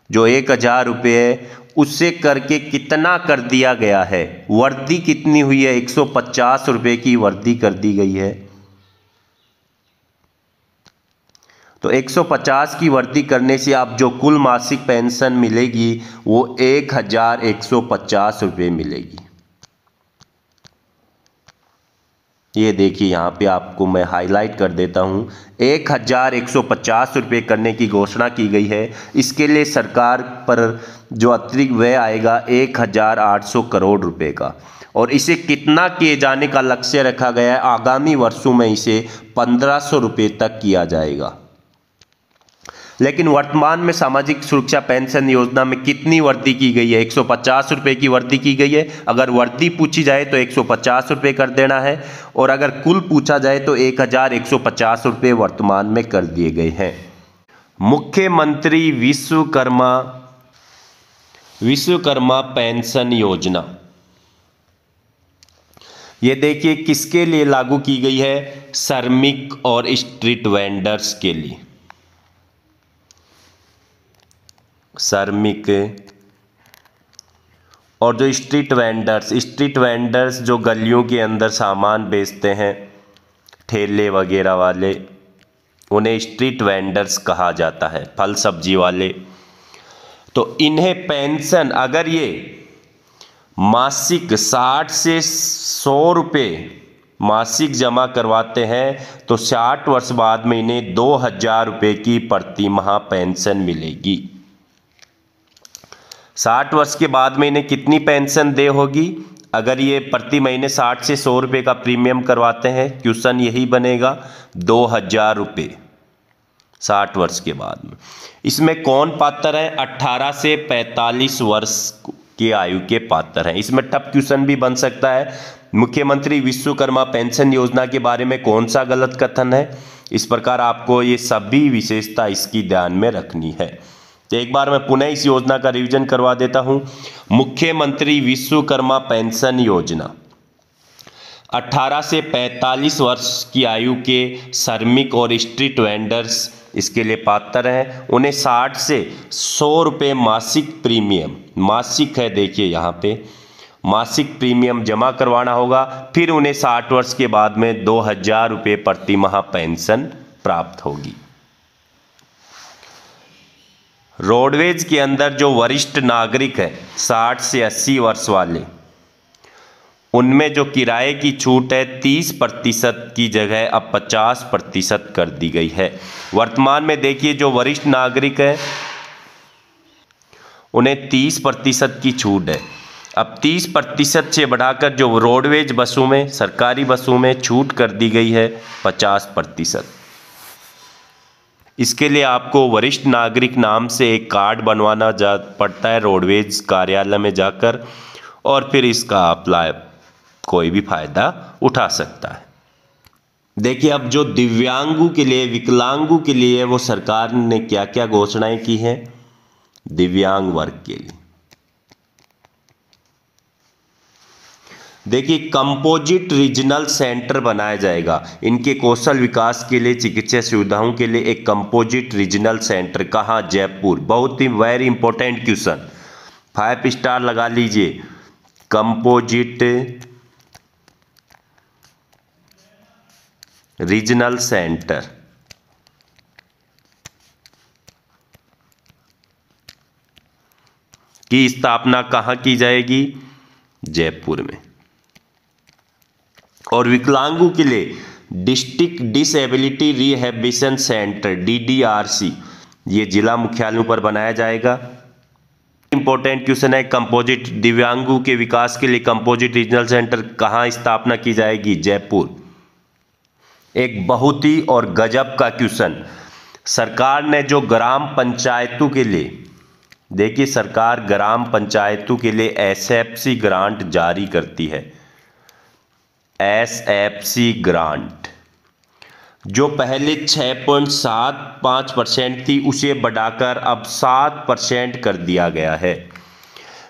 जो 1000 रुपये है उससे करके कितना कर दिया गया है? वर्दी कितनी हुई है? 150 रुपये की वर्दी कर दी गई है। तो 150 की वर्दी करने से आप जो कुल मासिक पेंशन मिलेगी वो 1150 रुपये मिलेगी। ये देखिए, यहाँ पे आपको मैं हाईलाइट कर देता हूँ, 1150 रुपये करने की घोषणा की गई है। इसके लिए सरकार पर जो अतिरिक्त व्यय आएगा 1800 करोड़ रुपए का, और इसे कितना किए जाने का लक्ष्य रखा गया है? आगामी वर्षों में इसे 1500 रुपये तक किया जाएगा। लेकिन वर्तमान में सामाजिक सुरक्षा पेंशन योजना में कितनी वर्दी की गई है? 150 रुपये की वर्दी की गई है। अगर वर्दी पूछी जाए तो 150 रुपये कर देना है, और अगर कुल पूछा जाए तो 1150 रुपये वर्तमान में कर दिए गए हैं। मुख्यमंत्री विश्वकर्मा पेंशन योजना, ये देखिए किसके लिए लागू की गई है? श्रमिक और स्ट्रीट वेंडर्स के लिए। श्रमिक और जो स्ट्रीट वेंडर्स जो गलियों के अंदर सामान बेचते हैं, ठेले वगैरह वाले, उन्हें स्ट्रीट वेंडर्स कहा जाता है, फल सब्जी वाले। तो इन्हें पेंशन अगर ये मासिक 60 से 100 रुपये मासिक जमा करवाते हैं तो 60 वर्ष बाद में इन्हें 2000 रुपये की प्रति माह पेंशन मिलेगी। 60 वर्ष के बाद में इन्हें कितनी पेंशन दे होगी? अगर ये प्रति महीने 60 से 100 रुपये का प्रीमियम करवाते हैं, क्वेश्चन यही बनेगा 2000 रुपये 60 वर्ष के बाद में। इसमें कौन पात्र है? 18 से 45 वर्ष की आयु के पात्र हैं। इसमें टफ क्वेश्चन भी बन सकता है। मुख्यमंत्री विश्वकर्मा पेंशन योजना के बारे में कौन सा गलत कथन है? इस प्रकार आपको ये सभी विशेषता इसकी ध्यान में रखनी है। तो एक बार मैं पुनः इस योजना का रिवीजन करवा देता हूं। मुख्यमंत्री विश्वकर्मा पेंशन योजना 18 से 45 वर्ष की आयु के श्रमिक और स्ट्रीट वेंडर्स इसके लिए पात्र हैं। उन्हें 60 से 100 रुपये मासिक प्रीमियम, मासिक है देखिए यहाँ पे, मासिक प्रीमियम जमा करवाना होगा। फिर उन्हें 60 वर्ष के बाद में 2000 रुपये प्रति माह पेंशन प्राप्त होगी। रोडवेज के अंदर जो वरिष्ठ नागरिक है 60 से 80 वर्ष वाले, उनमें जो किराए की छूट है 30% की जगह अब 50% कर दी गई है। वर्तमान में देखिए जो वरिष्ठ नागरिक है उन्हें 30% की छूट है। अब 30% से बढ़ाकर जो रोडवेज बसों में, सरकारी बसों में छूट कर दी गई है 50%। इसके लिए आपको वरिष्ठ नागरिक नाम से एक कार्ड बनवाना पड़ता है रोडवेज कार्यालय में जाकर, और फिर इसका अप्लाई कोई भी फायदा उठा सकता है। देखिए अब जो दिव्यांगों के लिए, विकलांगों के लिए वो सरकार ने क्या क्या घोषणाएं की हैं दिव्यांग वर्ग के लिए। देखिए कंपोजिट रीजनल सेंटर बनाया जाएगा इनके कौशल विकास के लिए, चिकित्सा सुविधाओं के लिए। एक कंपोजिट रीजनल सेंटर कहाँ? जयपुर। बहुत ही वेरी इंपॉर्टेंट क्वेश्चन, 5 स्टार लगा लीजिए। कंपोजिट रीजनल सेंटर की स्थापना कहाँ की जाएगी? जयपुर में। और विकलांगों के लिए district disability rehabilitation centre DDRC, ये जिला मुख्यालयों पर बनाया जाएगा। इंपॉर्टेंट क्वेश्चन है, कंपोजिट दिव्यांगों के विकास के लिए कंपोजिट रीजनल सेंटर कहाँ स्थापना की जाएगी? जयपुर। एक बहुत ही और गजब का क्वेश्चन, सरकार ने जो ग्राम पंचायतों के लिए, देखिए सरकार ग्राम पंचायतों के लिए SFC ग्रांट जारी करती है। SFC ग्रांट जो पहले 6.75% थी उसे बढ़ाकर अब 7% कर दिया गया है।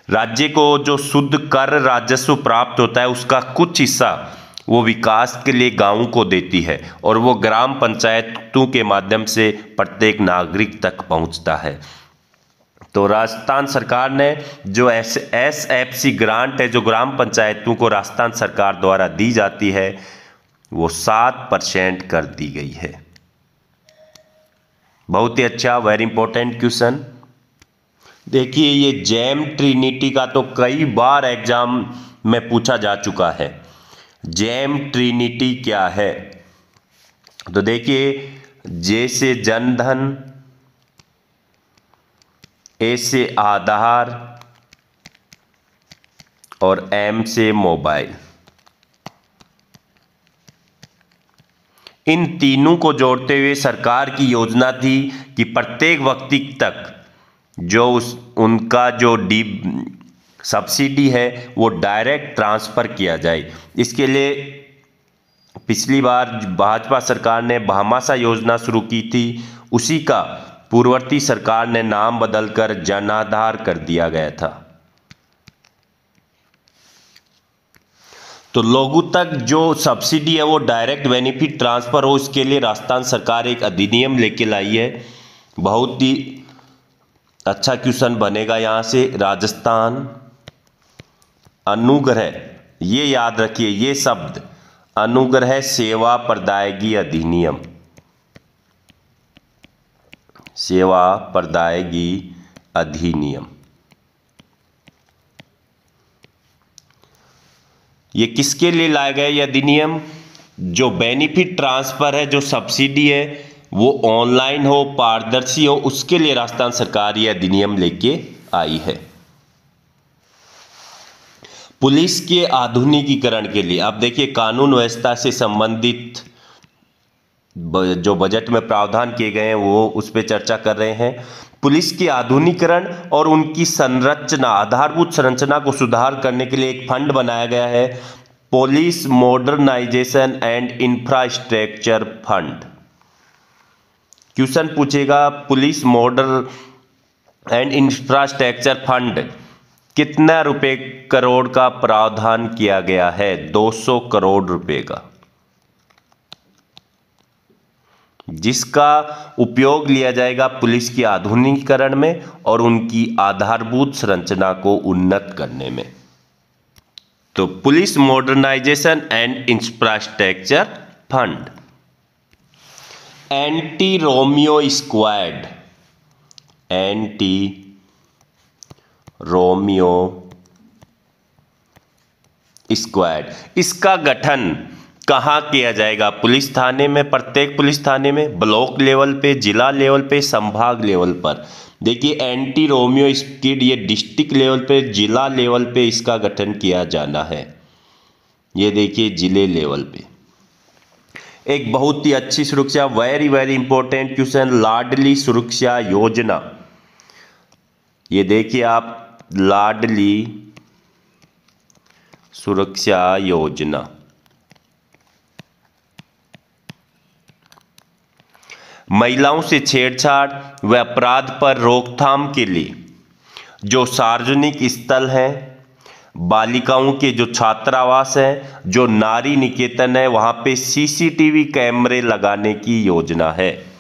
राज्य को जो शुद्ध कर राजस्व प्राप्त होता है उसका कुछ हिस्सा वो विकास के लिए गांवों को देती है और वो ग्राम पंचायतों के माध्यम से प्रत्येक नागरिक तक पहुंचता है। तो राजस्थान सरकार ने जो SFC ग्रांट है जो ग्राम पंचायतों को राजस्थान सरकार द्वारा दी जाती है वो 7% कर दी गई है। बहुत ही अच्छा, वेरी इंपॉर्टेंट क्वेश्चन। देखिए ये जेम ट्रिनिटी का तो कई बार एग्जाम में पूछा जा चुका है। जेम ट्रिनिटी क्या है? तो देखिए जे से जनधन, ए से आधार और M से मोबाइल, इन तीनों को जोड़ते हुए सरकार की योजना थी कि प्रत्येक व्यक्ति तक जो उनका जो सब्सिडी है वो डायरेक्ट ट्रांसफ़र किया जाए। इसके लिए पिछली बार भाजपा सरकार ने भामाशाह योजना शुरू की थी, उसी का पूर्ववर्ती सरकार ने नाम बदलकर जनाधार कर दिया गया था। तो लोगों तक जो सब्सिडी है वो डायरेक्ट बेनिफिट ट्रांसफ़र हो, इसके लिए राजस्थान सरकार एक अधिनियम लेके लाई है। बहुत ही अच्छा क्वेश्चन बनेगा यहाँ से। राजस्थान अनुग्रह, ये याद रखिए ये शब्द, अनुग्रह सेवा प्रदायगी अधिनियम, सेवा प्रदायगी अधिनियम। ये किसके लिए लाया गया ये अधिनियम? जो बेनिफिट ट्रांसफर है, जो सब्सिडी है, वो ऑनलाइन हो, पारदर्शी हो, उसके लिए राजस्थान सरकार ये अधिनियम लेके आई है। पुलिस के आधुनिकीकरण के लिए, अब देखिए कानून व्यवस्था से संबंधित जो बजट में प्रावधान किए गए हैं वो उस पर चर्चा कर रहे हैं। पुलिस के आधुनिकीकरण और उनकी संरचना, आधारभूत संरचना को सुधार करने के लिए एक फंड बनाया गया है, police modernisation and infrastructure fund. Question पूछेगा police modern and infrastructure fund कितना रुपए करोड़ का प्रावधान किया गया है? 200 करोड़ रुपए का, जिसका उपयोग लिया जाएगा पुलिस के आधुनिकीकरण में और उनकी आधारभूत संरचना को उन्नत करने में। तो police modernisation and infrastructure fund. Anti Romeo squad, anti Romeo squad, इसका गठन कहाँ किया जाएगा? पुलिस थाने में, प्रत्येक पुलिस थाने में, ब्लॉक लेवल पे, जिला लेवल पे, संभाग लेवल पर। देखिए एंटी रोमियो स्क्वाड ये डिस्ट्रिक्ट लेवल पे, जिला लेवल पे इसका गठन किया जाना है। ये देखिए जिले लेवल पे। एक बहुत ही अच्छी सुरक्षा, वेरी वेरी इंपॉर्टेंट क्वेश्चन, लाडली सुरक्षा योजना। ये देखिए आप, लाडली सुरक्षा योजना। महिलाओं से छेड़छाड़ व अपराध पर रोकथाम के लिए जो सार्वजनिक स्थल हैं, बालिकाओं के जो छात्रावास हैं, जो नारी निकेतन है, वहां पे सीसीटीवी कैमरे लगाने की योजना है।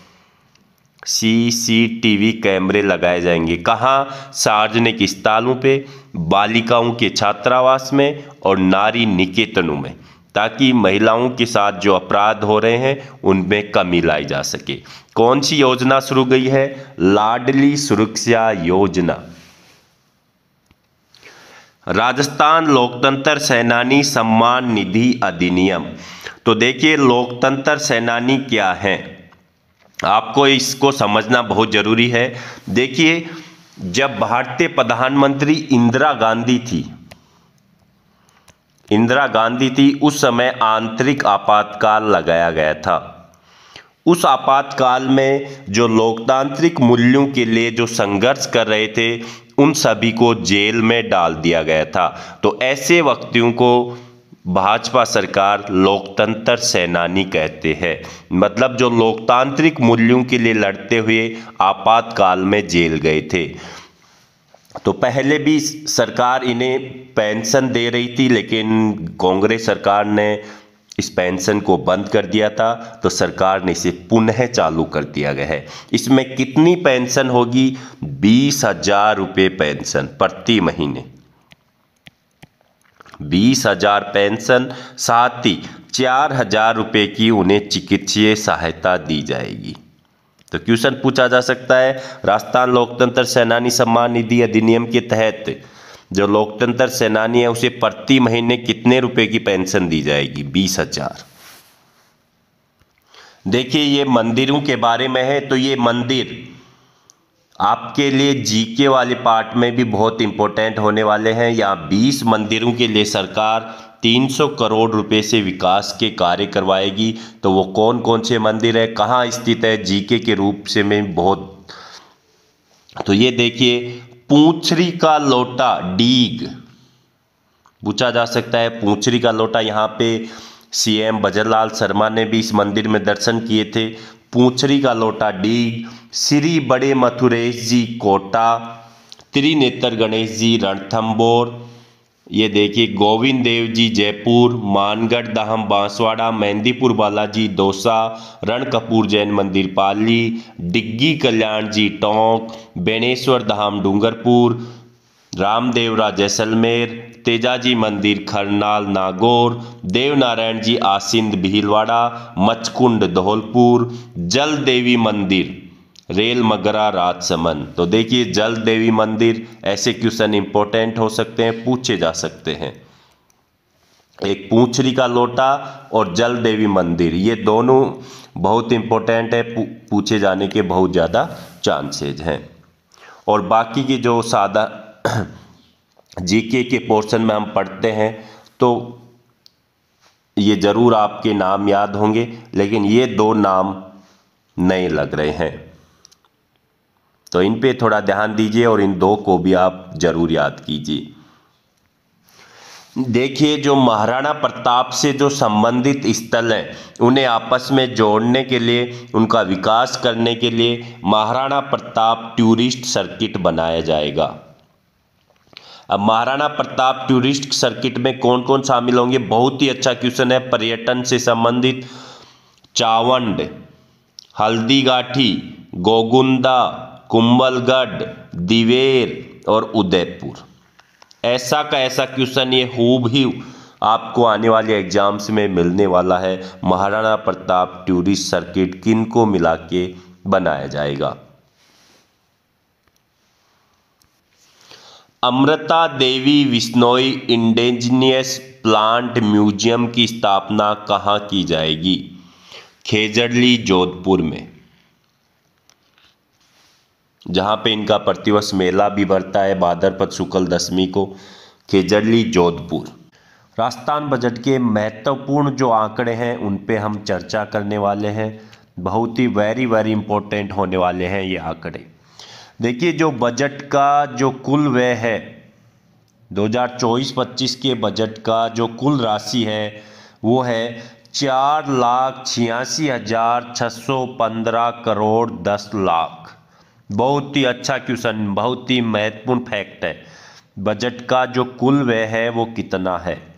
सीसीटीवी कैमरे लगाए जाएंगे कहाँ? सार्वजनिक स्थलों पे, बालिकाओं के छात्रावास में और नारी निकेतनों में, ताकि महिलाओं के साथ जो अपराध हो रहे हैं उनमें कमी लाई जा सके। कौन सी योजना शुरू गई है? लाडली सुरक्षा योजना। राजस्थान लोकतंत्र सेनानी सम्मान निधि अधिनियम। तो देखिए लोकतंत्र सेनानी क्या है, आपको इसको समझना बहुत जरूरी है। देखिए जब भारतीय प्रधानमंत्री इंदिरा गांधी थी, उस समय आंतरिक आपातकाल लगाया गया था। उस आपातकाल में जो लोकतांत्रिक मूल्यों के लिए जो संघर्ष कर रहे थे उन सभी को जेल में डाल दिया गया था। तो ऐसे व्यक्तियों को भाजपा सरकार लोकतंत्र सेनानी कहते हैं, मतलब जो लोकतांत्रिक मूल्यों के लिए लड़ते हुए आपातकाल में जेल गए थे। तो पहले भी सरकार इन्हें पेंशन दे रही थी, लेकिन कांग्रेस सरकार ने इस पेंशन को बंद कर दिया था, तो सरकार ने इसे पुनः चालू कर दिया गया है। इसमें कितनी पेंशन होगी? 20,000 रुपये पेंशन प्रति महीने, 20,000 पेंशन, साथ ही 4,000 रुपये की उन्हें चिकित्सीय सहायता दी जाएगी। तो क्वेश्चन पूछा जा सकता है, राजस्थान लोकतंत्र सेनानी सम्मान निधि अधिनियम के तहत जो लोकतंत्र सेनानी है उसे प्रति महीने कितने रुपए की पेंशन दी जाएगी? 20,000। देखिए ये मंदिरों के बारे में है, तो ये मंदिर आपके लिए जीके वाले पार्ट में भी बहुत इंपॉर्टेंट होने वाले हैं। यहाँ 20 मंदिरों के लिए सरकार 300 करोड़ रुपए से विकास के कार्य करवाएगी। तो वो कौन कौन से मंदिर है, कहाँ स्थित है, जीके के रूप से में बहुत। तो ये देखिए पूंछरी का लोटा डीग पूछा जा सकता है। पूंछरी का लोटा, यहाँ पे सीएम बजरलाल शर्मा ने भी इस मंदिर में दर्शन किए थे। पूंछरी का लोटा डीग, श्री बड़े मथुरेश जी कोटा, त्रिनेत्र गणेश जी रणथंबोर, ये देखिए गोविंद देव जी जयपुर, मानगढ़ धाम बांसवाड़ा, मेहंदीपुर बालाजी दौसा, रणकपूर जैन मंदिर पाली, डिग्गी कल्याण जी टोंक, बेणेश्वर धाम डूंगरपुर, रामदेवरा जैसलमेर, तेजाजी मंदिर खरनाल नागौर, देवनारायण जी आसिंद भीलवाड़ा, मचकुंड धौलपुर, जल देवी मंदिर रेल मगरा राजसमंद। तो देखिए जल देवी मंदिर, ऐसे क्वेश्चन इंपॉर्टेंट हो सकते हैं, पूछे जा सकते हैं। एक पूंछरी का लोटा और जल देवी मंदिर, ये दोनों बहुत इंपॉर्टेंट है, पूछे जाने के बहुत ज़्यादा चांसेज हैं। और बाकी की जो सादा जीके के पोर्शन में हम पढ़ते हैं तो ये ज़रूर आपके नाम याद होंगे, लेकिन ये दो नाम नहीं लग रहे हैं, तो इन पे थोड़ा ध्यान दीजिए और इन दो को भी आप जरूर याद कीजिए। देखिए जो महाराणा प्रताप से जो संबंधित स्थल हैं उन्हें आपस में जोड़ने के लिए, उनका विकास करने के लिए महाराणा प्रताप टूरिस्ट सर्किट बनाया जाएगा। अब महाराणा प्रताप टूरिस्ट सर्किट में कौन कौन शामिल होंगे, बहुत ही अच्छा क्वेश्चन है, पर्यटन से संबंधित चावंड, हल्दीघाटी, गोगुंदा, कुंभलगढ़, दिवेर और उदयपुर। ऐसा का ऐसा क्वेश्चन ये हूबहू आपको आने वाले एग्जाम्स में मिलने वाला है। महाराणा प्रताप टूरिस्ट सर्किट किनको मिला के बनाया जाएगा। Amrita Devi Bishnoi indigenous plant museum की स्थापना कहाँ की जाएगी? खेजड़ली जोधपुर में, जहाँ पे इनका प्रतिवर्ष मेला भी बढ़ता है भाद्रपद शुक्ल दशमी को। खेजड़ली जोधपुर। राजस्थान बजट के महत्वपूर्ण जो आंकड़े हैं उन पे हम चर्चा करने वाले हैं, बहुत ही वेरी इंपॉर्टेंट होने वाले हैं ये आंकड़े। देखिए जो बजट का जो कुल व्यय है 2024-25 के बजट का जो कुल राशि है वो है 4,86,615 करोड़ 10 लाख। बहुत ही अच्छा क्वेश्चन, बहुत ही महत्वपूर्ण फैक्ट है। बजट का जो कुल व्यय है वो कितना है?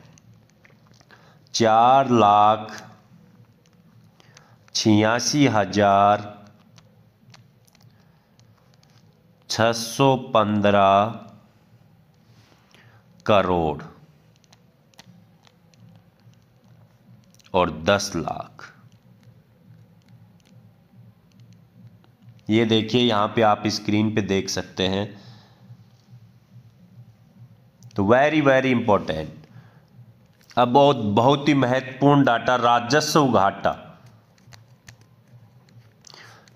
4,86,615 करोड़ और 10 लाख। ये देखिए यहाँ पे आप स्क्रीन पे देख सकते हैं। तो वेरी इंपॉर्टेंट। अब बहुत ही महत्वपूर्ण डाटा, राजस्व घाटा।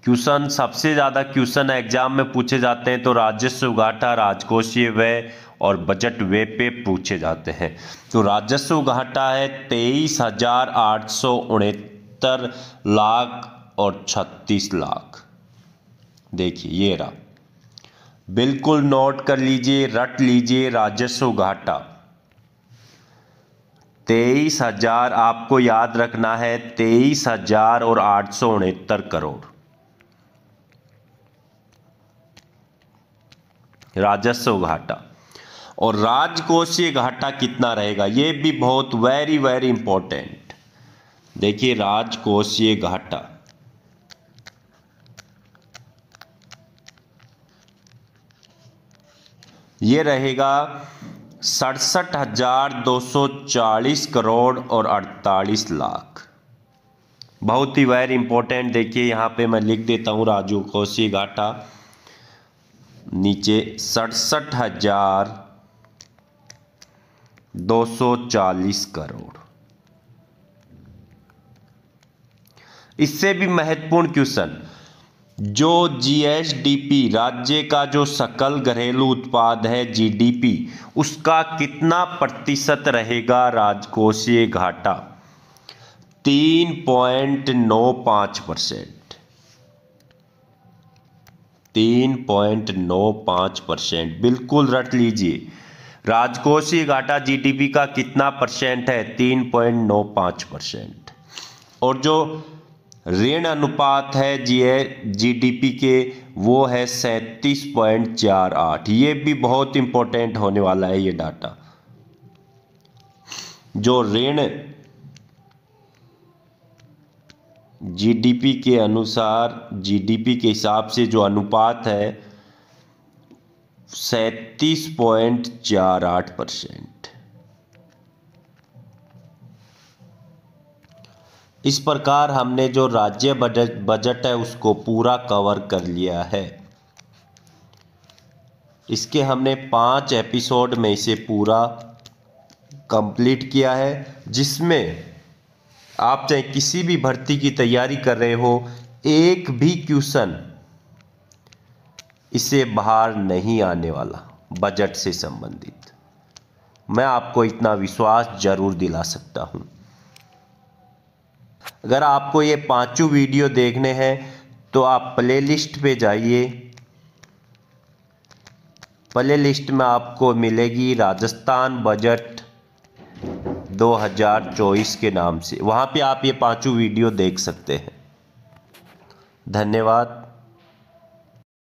क्वेश्चन सबसे ज्यादा क्वेश्चन एग्जाम में पूछे जाते हैं तो राजस्व घाटा, राजकोषीय व्यय और बजट व्यय पे पूछे जाते हैं। तो राजस्व घाटा है 23,869 लाख और 36 लाख। देखिए ये रहा, बिल्कुल नोट कर लीजिए, रट लीजिए। राजस्व घाटा 23,000, आपको याद रखना है 23,000 और 869 करोड़ राजस्व घाटा। और राजकोषीय घाटा कितना रहेगा, ये भी बहुत वेरी इंपॉर्टेंट। देखिए राजकोषीय घाटा ये रहेगा 67,240 करोड़ और 48 लाख। बहुत ही वेरी इंपॉर्टेंट। देखिए यहाँ पे मैं लिख देता हूँ राजकोषीय घाटा, नीचे 67,240 करोड़। इससे भी महत्वपूर्ण क्वेश्चन, जो जीएसडीपी राज्य का जो सकल घरेलू उत्पाद है जीडीपी, उसका कितना प्रतिशत रहेगा राजकोषीय घाटा? 3.95%। 3.95%, बिल्कुल रट लीजिए। राजकोषीय घाटा जीडीपी का कितना परसेंट है? 3.95%। और जो ऋण अनुपात है जीडीपी के वो है 37.48। ये भी बहुत इंपॉर्टेंट होने वाला है ये डाटा। जो ऋण जीडीपी के अनुसार, जीडीपी के हिसाब से जो अनुपात है 37.48%। इस प्रकार हमने जो राज्य बजट है उसको पूरा कवर कर लिया है। इसके हमने 5 एपिसोड में इसे पूरा कंप्लीट किया है, जिसमें आप चाहे किसी भी भर्ती की तैयारी कर रहे हो, एक भी क्वेश्चन इससे बाहर नहीं आने वाला बजट से संबंधित। मैं आपको इतना विश्वास जरूर दिला सकता हूं। अगर आपको ये 5 वीडियो देखने हैं तो आप प्लेलिस्ट पे जाइए। प्लेलिस्ट में आपको मिलेगी राजस्थान बजट 2024 के नाम से, वहाँ पे आप ये 5 वीडियो देख सकते हैं। धन्यवाद।